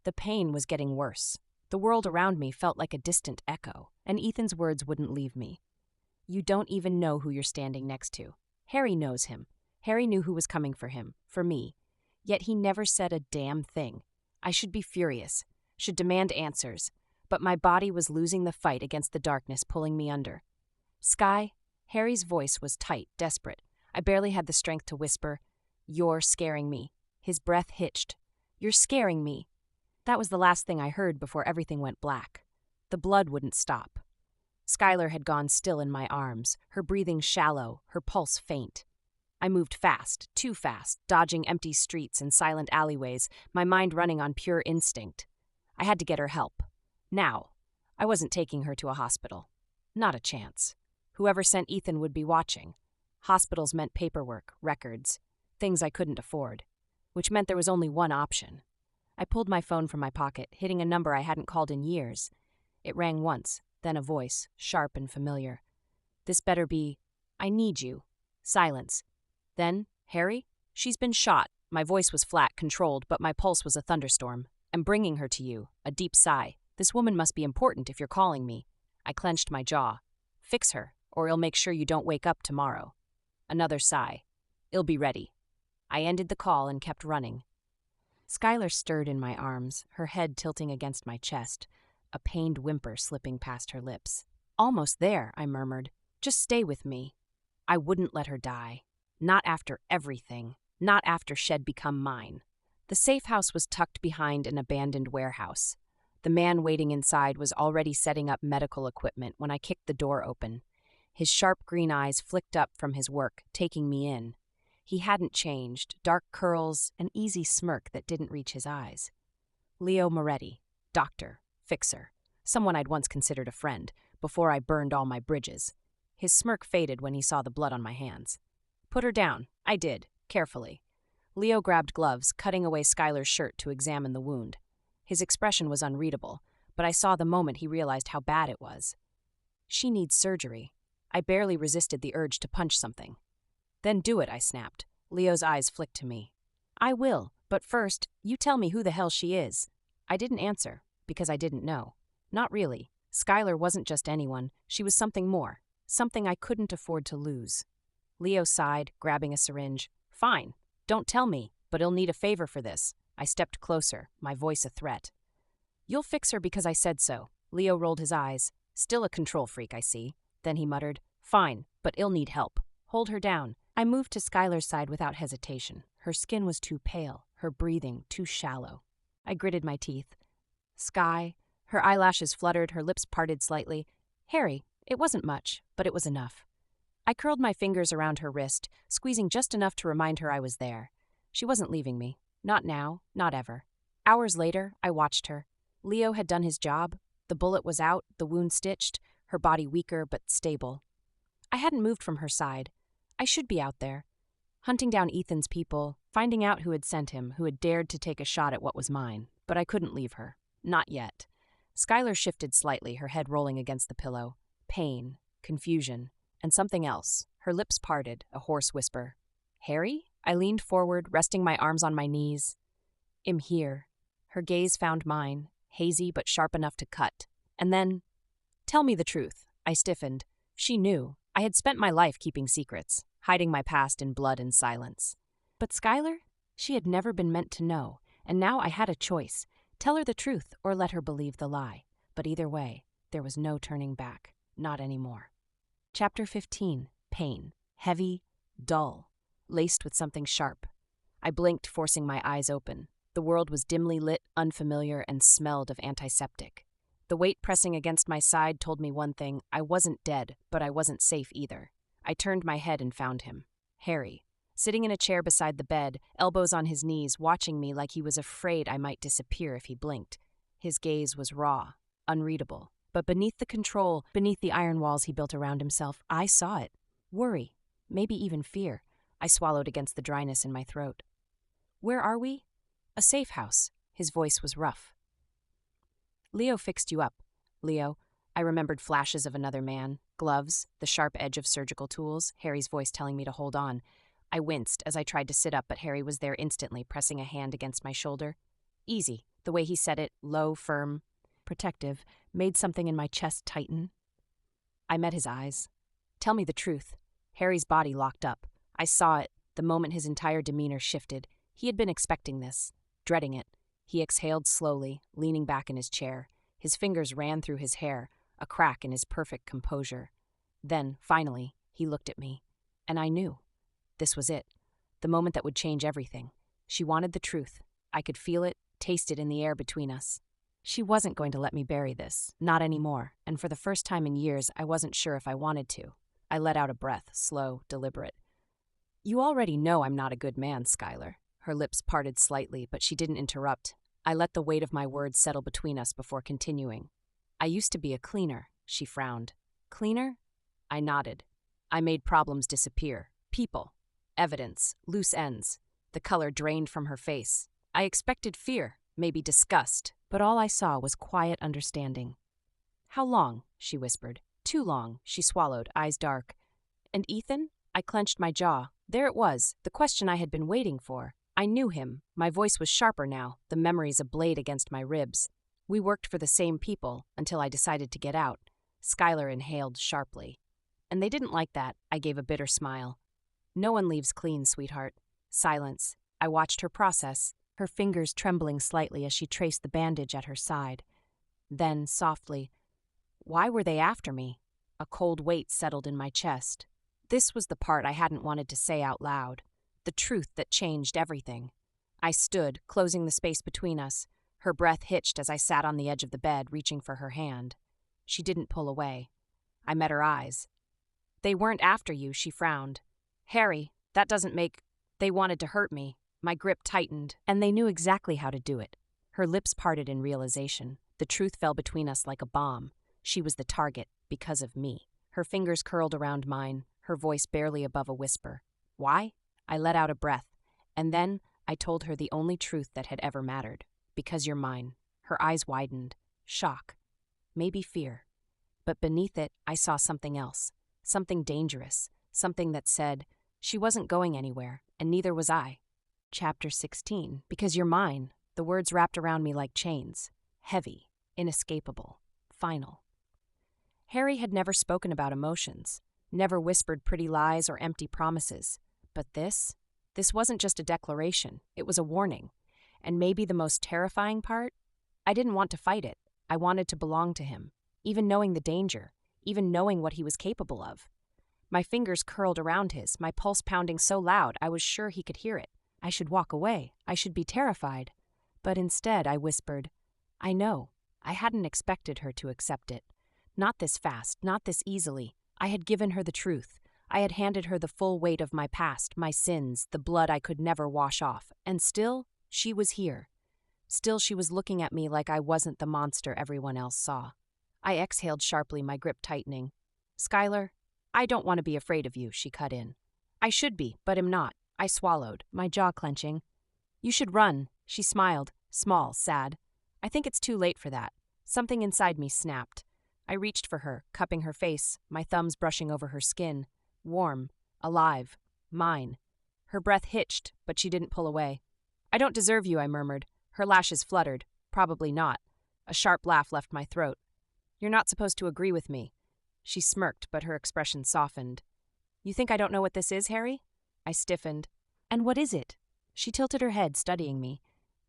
The pain was getting worse. The world around me felt like a distant echo, and Ethan's words wouldn't leave me. "You don't even know who you're standing next to." Harry knows him. Harry knew who was coming for him, for me. Yet he never said a damn thing. I should be furious, should demand answers, but my body was losing the fight against the darkness pulling me under. "Sky?" Harry's voice was tight, desperate. I barely had the strength to whisper, "You're scaring me." His breath hitched. "You're scaring me." That was the last thing I heard before everything went black. The blood wouldn't stop. Skyler had gone still in my arms, her breathing shallow, her pulse faint. I moved fast, too fast, dodging empty streets and silent alleyways, my mind running on pure instinct. I had to get her help. Now. I wasn't taking her to a hospital. Not a chance. Whoever sent Ethan would be watching. Hospitals meant paperwork, records, things I couldn't afford, which meant there was only one option. I pulled my phone from my pocket, hitting a number I hadn't called in years. It rang once, then a voice, sharp and familiar. "This better be, I need you." Silence. Then, "Harry? She's been shot." My voice was flat, controlled, but my pulse was a thunderstorm. "I'm bringing her to you." A deep sigh. "This woman must be important if you're calling me." I clenched my jaw. "Fix her, or I'll make sure you don't wake up tomorrow." Another sigh. "It'll be ready." I ended the call and kept running. Skyler stirred in my arms, her head tilting against my chest, a pained whimper slipping past her lips. "Almost there," I murmured. "Just stay with me." I wouldn't let her die. Not after everything. Not after she'd become mine. The safe house was tucked behind an abandoned warehouse. The man waiting inside was already setting up medical equipment when I kicked the door open. His sharp green eyes flicked up from his work, taking me in. He hadn't changed, dark curls, an easy smirk that didn't reach his eyes. Leo Moretti, doctor, fixer, someone I'd once considered a friend, before I burned all my bridges. His smirk faded when he saw the blood on my hands. "Put her down." I did, carefully. Leo grabbed gloves, cutting away Skyler's shirt to examine the wound. His expression was unreadable, but I saw the moment he realized how bad it was. "She needs surgery." I barely resisted the urge to punch something. "Then do it," I snapped. Leo's eyes flicked to me. "I will, but first, you tell me who the hell she is." I didn't answer, because I didn't know. Not really. Skyler wasn't just anyone. She was something more, something I couldn't afford to lose. Leo sighed, grabbing a syringe. "Fine. Don't tell me, but he'll need a favor for this." I stepped closer, my voice a threat. "You'll fix her because I said so." Leo rolled his eyes. "Still a control freak, I see." Then he muttered, "Fine, but he'll need help. Hold her down." I moved to Skyler's side without hesitation. Her skin was too pale, her breathing too shallow. I gritted my teeth. "Sky." Her eyelashes fluttered, her lips parted slightly. "Harry." It wasn't much, but it was enough. I curled my fingers around her wrist, squeezing just enough to remind her I was there. She wasn't leaving me. Not now, not ever. Hours later, I watched her. Leo had done his job. The bullet was out, the wound stitched, her body weaker but stable. I hadn't moved from her side. I should be out there, hunting down Ethan's people, finding out who had sent him, who had dared to take a shot at what was mine. But I couldn't leave her. Not yet. Skyler shifted slightly, her head rolling against the pillow. Pain, confusion, and something else. Her lips parted, a hoarse whisper. "Harry?" I leaned forward, resting my arms on my knees. "I'm here." Her gaze found mine, hazy but sharp enough to cut. And then, "Tell me the truth." I stiffened. She knew. I had spent my life keeping secrets, hiding my past in blood and silence. But Skyler? She had never been meant to know, and now I had a choice. Tell her the truth or let her believe the lie. But either way, there was no turning back. Not anymore. Chapter 15. Pain. Heavy, dull, laced with something sharp. I blinked, forcing my eyes open. The world was dimly lit, unfamiliar, and smelled of antiseptic. The weight pressing against my side told me one thing: I wasn't dead, but I wasn't safe either. I turned my head and found him. Harry, sitting in a chair beside the bed, elbows on his knees, watching me like he was afraid I might disappear if he blinked. His gaze was raw, unreadable. But beneath the control, beneath the iron walls he built around himself, I saw it. Worry, maybe even fear. I swallowed against the dryness in my throat. Where are we? A safe house. His voice was rough. Leo fixed you up. Leo. I remembered flashes of another man, gloves, the sharp edge of surgical tools, Harry's voice telling me to hold on. I winced as I tried to sit up, but Harry was there instantly, pressing a hand against my shoulder. Easy. The way he said it, low, firm, protective, made something in my chest tighten. I met his eyes. Tell me the truth. Harry's body locked up. I saw it, the moment his entire demeanor shifted. He had been expecting this, dreading it. He exhaled slowly, leaning back in his chair. His fingers ran through his hair, a crack in his perfect composure. Then, finally, he looked at me. And I knew. This was it. The moment that would change everything. She wanted the truth. I could feel it, taste it in the air between us. She wasn't going to let me bury this, not anymore, and for the first time in years, I wasn't sure if I wanted to. I let out a breath, slow, deliberate. You already know I'm not a good man, Skyler. Her lips parted slightly, but she didn't interrupt. I let the weight of my words settle between us before continuing. I used to be a cleaner, she frowned. Cleaner? I nodded. I made problems disappear. People. Evidence. Loose ends. The color drained from her face. I expected fear, maybe disgust, but all I saw was quiet understanding. How long? She whispered. Too long, she swallowed, eyes dark. And Ethan? I clenched my jaw. There it was, the question I had been waiting for. I knew him. My voice was sharper now, the memories a blade against my ribs. We worked for the same people until I decided to get out. Skyler inhaled sharply. And they didn't like that. I gave a bitter smile. No one leaves clean, sweetheart. Silence. I watched her process, her fingers trembling slightly as she traced the bandage at her side. Then, softly, why were they after me? A cold weight settled in my chest. This was the part I hadn't wanted to say out loud. The truth that changed everything. I stood, closing the space between us. Her breath hitched as I sat on the edge of the bed, reaching for her hand. She didn't pull away. I met her eyes. They weren't after you, she frowned. Harry, that doesn't make... They wanted to hurt me. My grip tightened, and they knew exactly how to do it. Her lips parted in realization. The truth fell between us like a bomb. She was the target, because of me. Her fingers curled around mine, her voice barely above a whisper. Why? I let out a breath, and then I told her the only truth that had ever mattered. Because you're mine. Her eyes widened. Shock. Maybe fear. But beneath it, I saw something else. Something dangerous. Something that said, she wasn't going anywhere, and neither was I. Chapter 16. Because you're mine. The words wrapped around me like chains. Heavy. Inescapable. Final. Harry had never spoken about emotions. Never whispered pretty lies or empty promises. But this wasn't just a declaration. It was a warning. And maybe the most terrifying part? I didn't want to fight it. I wanted to belong to him. Even knowing the danger. Even knowing what he was capable of. My fingers curled around his, my pulse pounding so loud I was sure he could hear it. I should walk away. I should be terrified. But instead I whispered, I know. I hadn't expected her to accept it. Not this fast, not this easily. I had given her the truth. I had handed her the full weight of my past, my sins, the blood I could never wash off. And still, she was here. Still, she was looking at me like I wasn't the monster everyone else saw. I exhaled sharply, my grip tightening. Skyler, I don't want to be afraid of you, she cut in. I should be, but am not. I swallowed, my jaw clenching. You should run, she smiled, small, sad. I think it's too late for that. Something inside me snapped. I reached for her, cupping her face, my thumbs brushing over her skin. Warm, alive, mine. Her breath hitched, but she didn't pull away. I don't deserve you, I murmured. Her lashes fluttered. Probably not. A sharp laugh left my throat. You're not supposed to agree with me. She smirked, but her expression softened. You think I don't know what this is, Harry? I stiffened. And what is it? She tilted her head, studying me.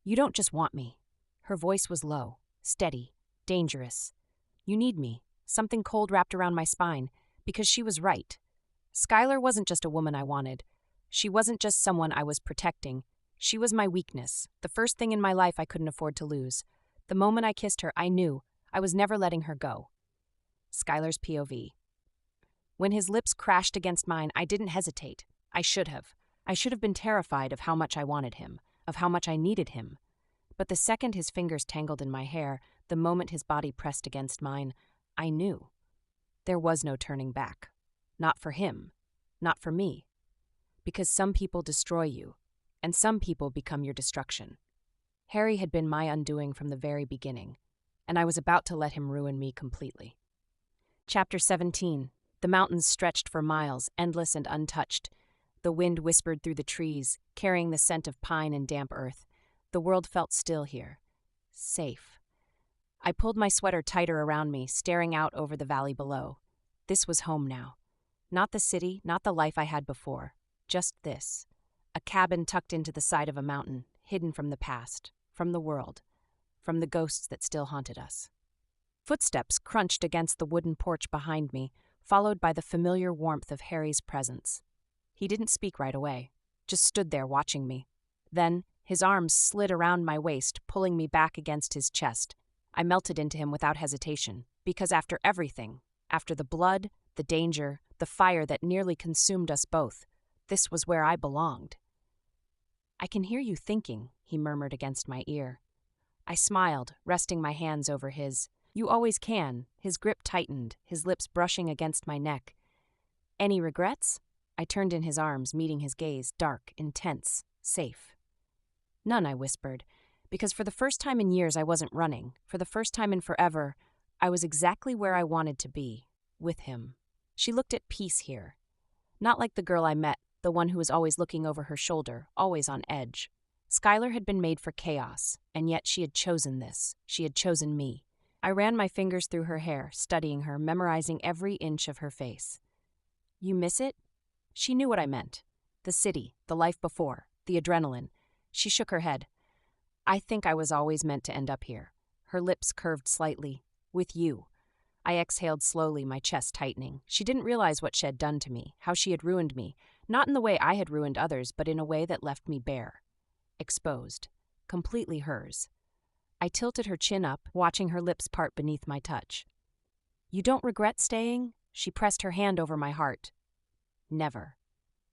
You don't just want me. Her voice was low, steady, dangerous. You need me. Something cold wrapped around my spine, because she was right. Skyler wasn't just a woman I wanted. She wasn't just someone I was protecting. She was my weakness, the first thing in my life I couldn't afford to lose. The moment I kissed her, I knew I was never letting her go. Skyler's POV. When his lips crashed against mine, I didn't hesitate. I should have. I should have been terrified of how much I wanted him, of how much I needed him. But the second his fingers tangled in my hair, the moment his body pressed against mine, I knew. There was no turning back. Not for him. Not for me. Because some people destroy you, and some people become your destruction. Harry had been my undoing from the very beginning, and I was about to let him ruin me completely. Chapter 17. The mountains stretched for miles, endless and untouched. The wind whispered through the trees, carrying the scent of pine and damp earth. The world felt still here. Safe. I pulled my sweater tighter around me, staring out over the valley below. This was home now. Not the city, not the life I had before. Just this. A cabin tucked into the side of a mountain, hidden from the past, from the world, from the ghosts that still haunted us. Footsteps crunched against the wooden porch behind me, followed by the familiar warmth of Harry's presence. He didn't speak right away, just stood there watching me. Then, his arms slid around my waist, pulling me back against his chest. I melted into him without hesitation, because after everything, after the blood, the danger, the fire that nearly consumed us both, this was where I belonged. I can hear you thinking, he murmured against my ear. I smiled, resting my hands over his. You always can. His grip tightened, his lips brushing against my neck. Any regrets? I turned in his arms, meeting his gaze, dark, intense, safe. None, I whispered, because for the first time in years I wasn't running. For the first time in forever, I was exactly where I wanted to be, with him. She looked at peace here. Not like the girl I met, the one who was always looking over her shoulder, always on edge. Skyler had been made for chaos, and yet she had chosen this. She had chosen me. I ran my fingers through her hair, studying her, memorizing every inch of her face. You miss it? She knew what I meant. The city, the life before, the adrenaline. She shook her head. I think I was always meant to end up here. Her lips curved slightly. With you. I exhaled slowly, my chest tightening. She didn't realize what she had done to me, how she had ruined me, not in the way I had ruined others, but in a way that left me bare. Exposed. Completely hers. I tilted her chin up, watching her lips part beneath my touch. You don't regret staying? She pressed her hand over my heart. Never.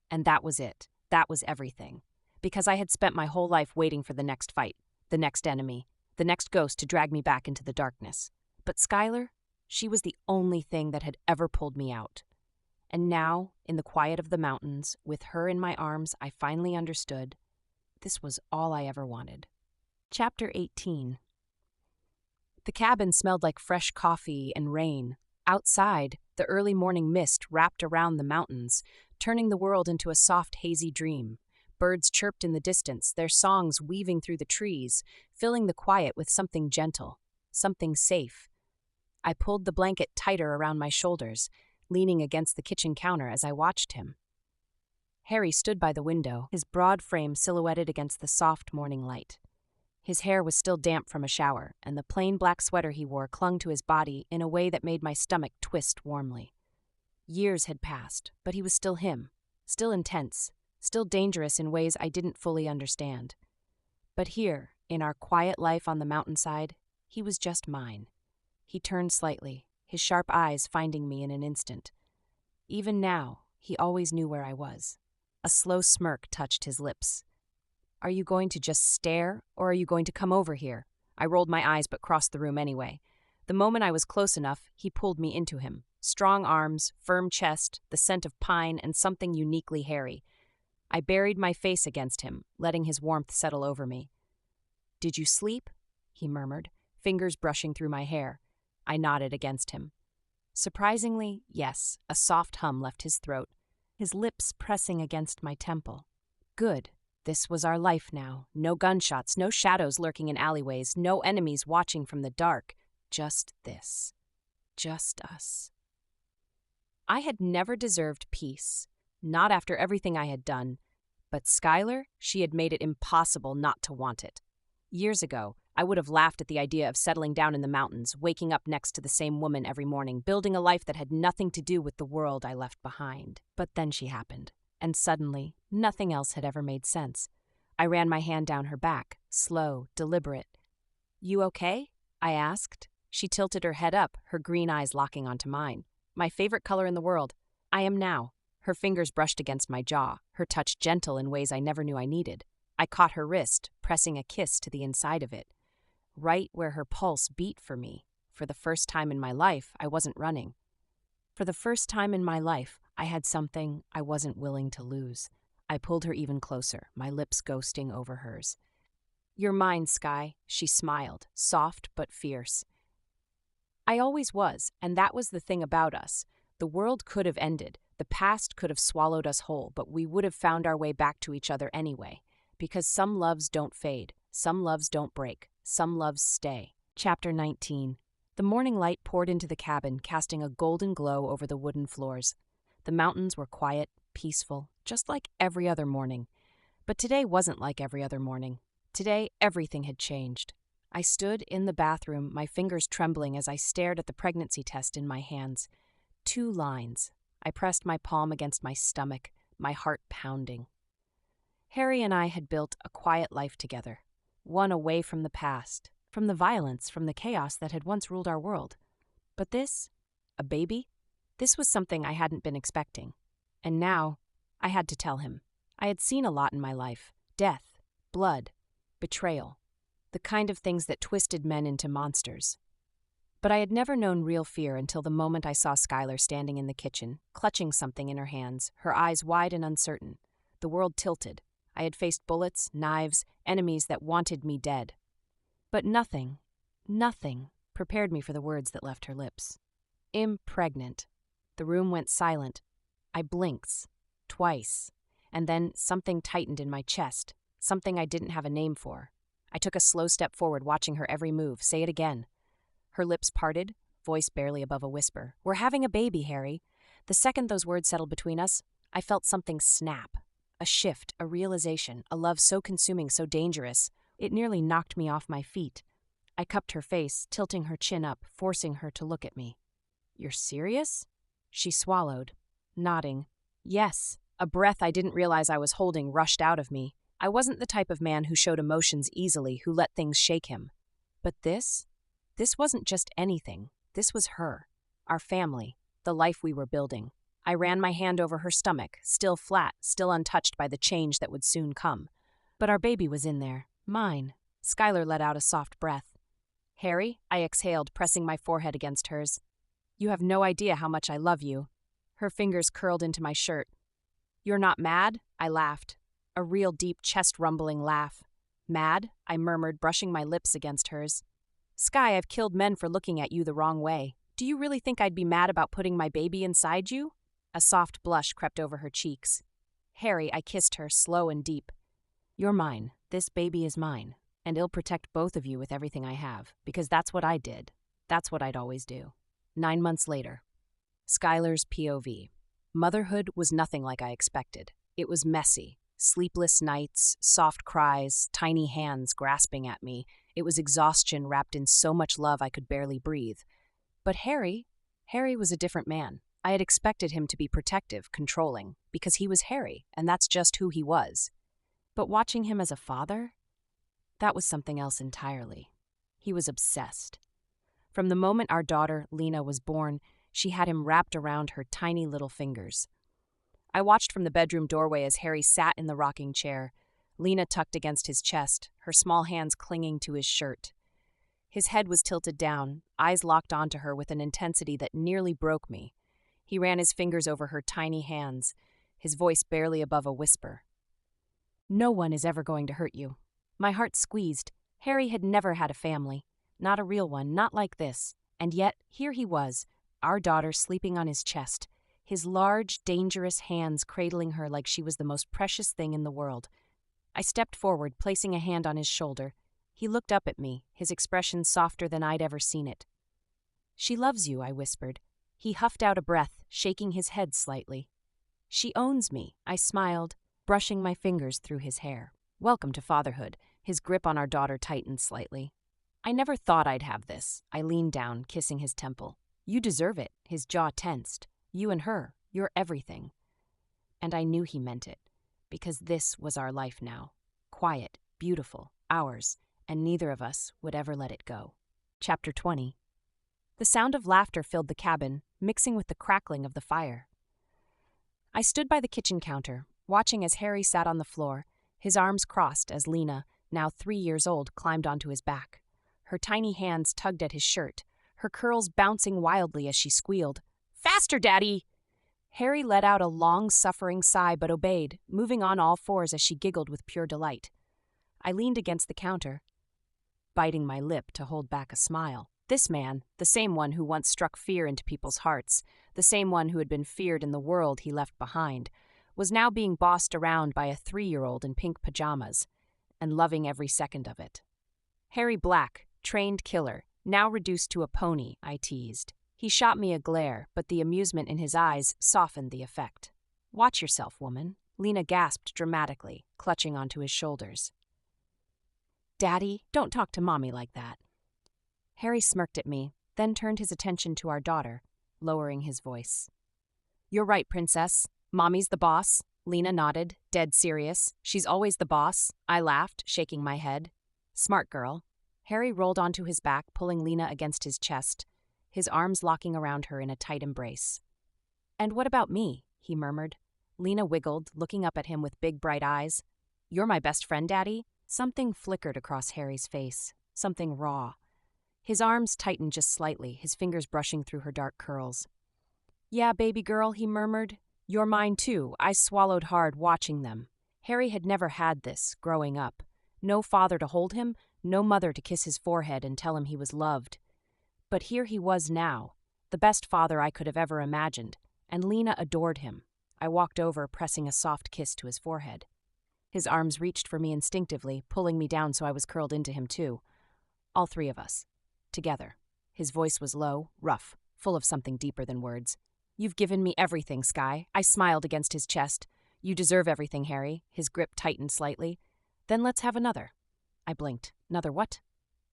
And that was it. That was everything. Because I had spent my whole life waiting for the next fight, the next enemy, the next ghost to drag me back into the darkness. But Skyler, she was the only thing that had ever pulled me out. And now, in the quiet of the mountains, with her in my arms, I finally understood. This was all I ever wanted. Chapter 18. The cabin smelled like fresh coffee and rain. Outside, the early morning mist wrapped around the mountains, turning the world into a soft, hazy dream. Birds chirped in the distance, their songs weaving through the trees, filling the quiet with something gentle, something safe. I pulled the blanket tighter around my shoulders, leaning against the kitchen counter as I watched him. Harry stood by the window, his broad frame silhouetted against the soft morning light. His hair was still damp from a shower, and the plain black sweater he wore clung to his body in a way that made my stomach twist warmly. Years had passed, but he was still him, still intense, still dangerous in ways I didn't fully understand. But here, in our quiet life on the mountainside, he was just mine. He turned slightly, his sharp eyes finding me in an instant. Even now, he always knew where I was. A slow smirk touched his lips. Are you going to just stare, or are you going to come over here? I rolled my eyes but crossed the room anyway. The moment I was close enough, he pulled me into him. Strong arms, firm chest, the scent of pine, and something uniquely hairy. I buried my face against him, letting his warmth settle over me. Did you sleep? He murmured, fingers brushing through my hair. I nodded against him. Surprisingly, yes, a soft hum left his throat, his lips pressing against my temple. Good. This was our life now. No gunshots, no shadows lurking in alleyways, no enemies watching from the dark. Just this. Just us. I had never deserved peace. Not after everything I had done. But Skyler, she had made it impossible not to want it. Years ago, I would have laughed at the idea of settling down in the mountains, waking up next to the same woman every morning, building a life that had nothing to do with the world I left behind. But then she happened, and suddenly, nothing else had ever made sense. I ran my hand down her back, slow, deliberate. "You okay?" I asked. She tilted her head up, her green eyes locking onto mine. "My favorite color in the world. I am now." Her fingers brushed against my jaw, her touch gentle in ways I never knew I needed. I caught her wrist, pressing a kiss to the inside of it, right where her pulse beat for me. For the first time in my life, I wasn't running. For the first time in my life, I had something I wasn't willing to lose. I pulled her even closer, my lips ghosting over hers. "You're mine, Sky," she smiled, soft but fierce. I always was, and that was the thing about us. The world could have ended, the past could have swallowed us whole, but we would have found our way back to each other anyway. Because some loves don't fade, some loves don't break, some loves stay. Chapter 19. The morning light poured into the cabin, casting a golden glow over the wooden floors. The mountains were quiet, peaceful, just like every other morning. But today wasn't like every other morning. Today, everything had changed. I stood in the bathroom, my fingers trembling as I stared at the pregnancy test in my hands. 2 lines. I pressed my palm against my stomach, my heart pounding. Harry and I had built a quiet life together, one away from the past, from the violence, from the chaos that had once ruled our world. But this, a baby, this was something I hadn't been expecting. And now, I had to tell him. I had seen a lot in my life: death, blood, betrayal, the kind of things that twisted men into monsters. But I had never known real fear until the moment I saw Skyler standing in the kitchen, clutching something in her hands, her eyes wide and uncertain. The world tilted. I had faced bullets, knives, enemies that wanted me dead. But nothing prepared me for the words that left her lips. Impregnant. The room went silent. I blinked, twice, and then something tightened in my chest, something I didn't have a name for. I took a slow step forward, watching her every move. "Say it again." Her lips parted, voice barely above a whisper. "We're having a baby, Harry." The second those words settled between us, I felt something snap. A shift, a realization, a love so consuming, so dangerous, it nearly knocked me off my feet. I cupped her face, tilting her chin up, forcing her to look at me. "You're serious?" She swallowed, nodding. "Yes." A breath I didn't realize I was holding rushed out of me. I wasn't the type of man who showed emotions easily, who let things shake him. But this wasn't just anything. This was her, our family, the life we were building. I ran my hand over her stomach, still flat, still untouched by the change that would soon come. But our baby was in there, mine. Skyler let out a soft breath. "Harry," I exhaled, pressing my forehead against hers. "You have no idea how much I love you." Her fingers curled into my shirt. "You're not mad?" I laughed. A real deep chest-rumbling laugh. "Mad?" I murmured, brushing my lips against hers. "Sky, I've killed men for looking at you the wrong way. Do you really think I'd be mad about putting my baby inside you?" A soft blush crept over her cheeks. "Harry," I kissed her, slow and deep. "You're mine. This baby is mine. And it'll protect both of you with everything I have, because that's what I did. That's what I'd always do." 9 months later. Skyler's POV. Motherhood was nothing like I expected. It was messy. Sleepless nights, soft cries, tiny hands grasping at me. It was exhaustion wrapped in so much love I could barely breathe. But Harry was a different man. I had expected him to be protective, controlling, because he was Harry, and that's just who he was. But watching him as a father, that was something else entirely. He was obsessed. From the moment our daughter, Lena, was born, she had him wrapped around her tiny little fingers. I watched from the bedroom doorway as Harry sat in the rocking chair, Lena tucked against his chest, her small hands clinging to his shirt. His head was tilted down, eyes locked onto her with an intensity that nearly broke me. He ran his fingers over her tiny hands, his voice barely above a whisper. "No one is ever going to hurt you." My heart squeezed. Harry had never had a family. Not a real one, not like this. And yet, here he was, our daughter sleeping on his chest, his large, dangerous hands cradling her like she was the most precious thing in the world. I stepped forward, placing a hand on his shoulder. He looked up at me, his expression softer than I'd ever seen it. "She loves you," I whispered. He huffed out a breath, shaking his head slightly. "She owns me," I smiled. brushing my fingers through his hair. Welcome to fatherhood. His grip on our daughter tightened slightly. I never thought I'd have this. I leaned down, kissing his temple. You deserve it. His jaw tensed. You and her. You're everything. And I knew he meant it, because this was our life now. Quiet, beautiful, ours, and neither of us would ever let it go. Chapter 20. The sound of laughter filled the cabin, mixing with the crackling of the fire. I stood by the kitchen counter, watching as Harry sat on the floor, his arms crossed as Lena, now 3 years old, climbed onto his back. Her tiny hands tugged at his shirt, her curls bouncing wildly as she squealed, "Faster, Daddy!" Harry let out a long, suffering sigh but obeyed, moving on all fours as she giggled with pure delight. I leaned against the counter, biting my lip to hold back a smile. This man, the same one who once struck fear into people's hearts, the same one who had been feared in the world he left behind, was now being bossed around by a 3-year-old in pink pajamas, and loving every second of it. Harry Black, trained killer, now reduced to a pony, I teased. He shot me a glare, but the amusement in his eyes softened the effect. "Watch yourself, woman," Lena gasped dramatically, clutching onto his shoulders. "Daddy, don't talk to Mommy like that." Harry smirked at me, then turned his attention to our daughter, lowering his voice. "You're right, Princess. Mommy's the boss." Lena nodded, dead serious. "She's always the boss." I laughed, shaking my head. "Smart girl." Harry rolled onto his back, pulling Lena against his chest, his arms locking around her in a tight embrace. "And what about me?" he murmured. Lena wiggled, looking up at him with big bright eyes. "You're my best friend, Daddy?" Something flickered across Harry's face, something raw. His arms tightened just slightly, his fingers brushing through her dark curls. "Yeah, baby girl," he murmured. "You're mine too." I swallowed hard, watching them. Harry had never had this, growing up. No father to hold him, no mother to kiss his forehead and tell him he was loved. But here he was now, the best father I could have ever imagined, and Lena adored him. I walked over, pressing a soft kiss to his forehead. His arms reached for me instinctively, pulling me down so I was curled into him too. All 3 of us. Together. His voice was low, rough, full of something deeper than words. "You've given me everything, Sky." I smiled against his chest. "You deserve everything, Harry." His grip tightened slightly. "Then let's have another." I blinked. "Another what?"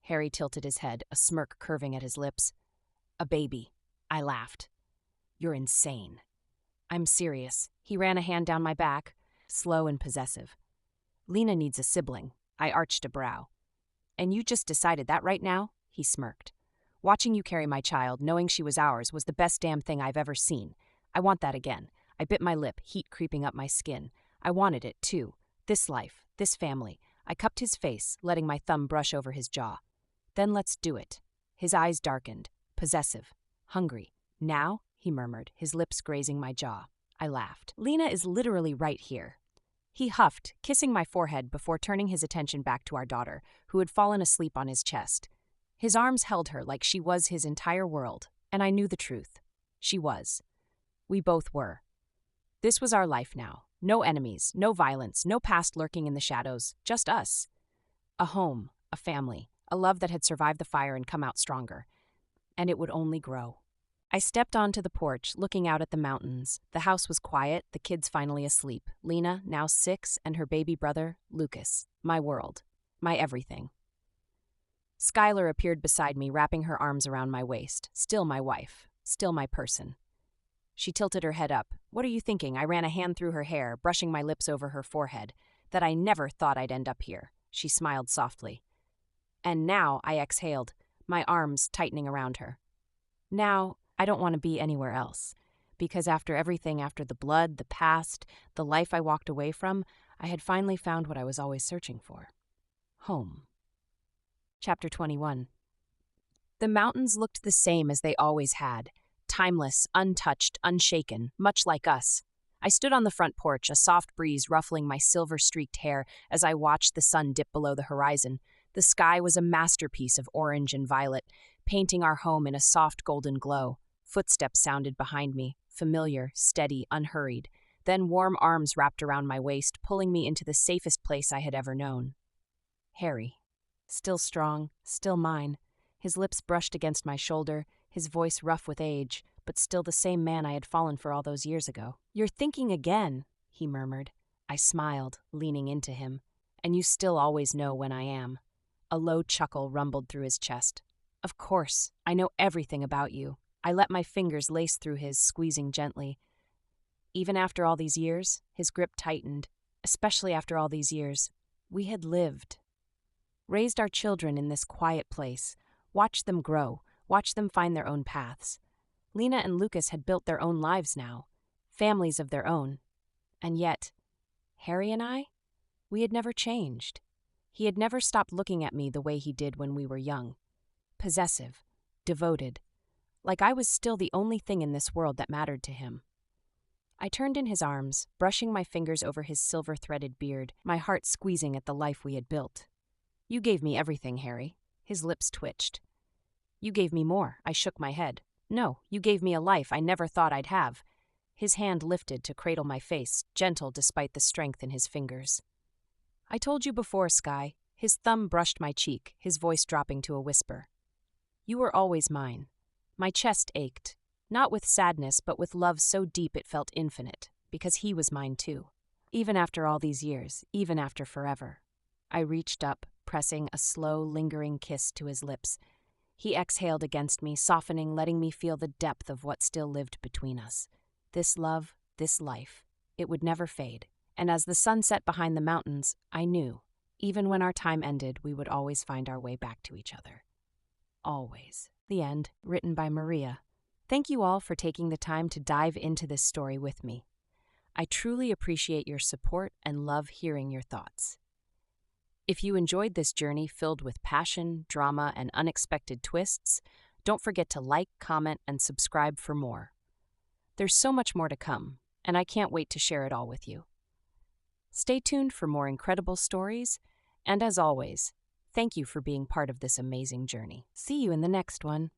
Harry tilted his head, a smirk curving at his lips. "A baby." I laughed. "You're insane." "I'm serious." He ran a hand down my back, slow and possessive. "Lena needs a sibling." I arched a brow. "And you just decided that right now?" He smirked. "Watching you carry my child, knowing she was ours, was the best damn thing I've ever seen. I want that again." I bit my lip, heat creeping up my skin. I wanted it, too. This life, this family. I cupped his face, letting my thumb brush over his jaw. "Then let's do it." His eyes darkened, possessive, hungry. "Now?" he murmured, his lips grazing my jaw. I laughed. "Lena is literally right here." He huffed, kissing my forehead before turning his attention back to our daughter, who had fallen asleep on his chest. His arms held her like she was his entire world, and I knew the truth. She was. We both were. This was our life now. No enemies, no violence, no past lurking in the shadows, just us. A home, a family, a love that had survived the fire and come out stronger. And it would only grow. I stepped onto the porch, looking out at the mountains. The house was quiet, the kids finally asleep. Lena, now 6, and her baby brother, Lucas. My world. My everything. Skyler appeared beside me, wrapping her arms around my waist. Still my wife. Still my person. She tilted her head up. "What are you thinking?" I ran a hand through her hair, brushing my lips over her forehead. "That I never thought I'd end up here." She smiled softly. "And now," I exhaled, my arms tightening around her. "Now, I don't want to be anywhere else. Because after everything, after the blood, the past, the life I walked away from, I had finally found what I was always searching for. Home." Chapter 21. The mountains looked the same as they always had. Timeless, untouched, unshaken, much like us. I stood on the front porch, a soft breeze ruffling my silver-streaked hair as I watched the sun dip below the horizon. The sky was a masterpiece of orange and violet, painting our home in a soft golden glow. Footsteps sounded behind me, familiar, steady, unhurried. Then warm arms wrapped around my waist, pulling me into the safest place I had ever known. Harry. Still strong, still mine. His lips brushed against my shoulder, his voice rough with age, but still the same man I had fallen for all those years ago. "You're thinking again," he murmured. I smiled, leaning into him. And you still always know when I am. A low chuckle rumbled through his chest. Of course, I know everything about you. I let my fingers lace through his, squeezing gently. Even after all these years, his grip tightened. Especially after all these years, we had lived. Raised our children in this quiet place. Watched them grow. Watched them find their own paths. Lena and Lucas had built their own lives now. Families of their own. And yet, Harry and I? We had never changed. He had never stopped looking at me the way he did when we were young. Possessive. Devoted. Like I was still the only thing in this world that mattered to him. I turned in his arms, brushing my fingers over his silver-threaded beard, my heart squeezing at the life we had built. You gave me everything, Harry. His lips twitched. You gave me more. I shook my head. No, you gave me a life I never thought I'd have. His hand lifted to cradle my face, gentle despite the strength in his fingers. I told you before, Sky. His thumb brushed my cheek, his voice dropping to a whisper. You were always mine. My chest ached, not with sadness, but with love so deep it felt infinite, because he was mine too. Even after all these years, even after forever. I reached up, pressing a slow, lingering kiss to his lips. He exhaled against me, softening, letting me feel the depth of what still lived between us. This love, this life, it would never fade. And as the sun set behind the mountains, I knew, even when our time ended, we would always find our way back to each other. Always. The end, written by Maria. Thank you all for taking the time to dive into this story with me. I truly appreciate your support and love hearing your thoughts. If you enjoyed this journey filled with passion, drama, and unexpected twists, don't forget to like, comment, and subscribe for more. There's so much more to come, and I can't wait to share it all with you. Stay tuned for more incredible stories, and as always, thank you for being part of this amazing journey. See you in the next one.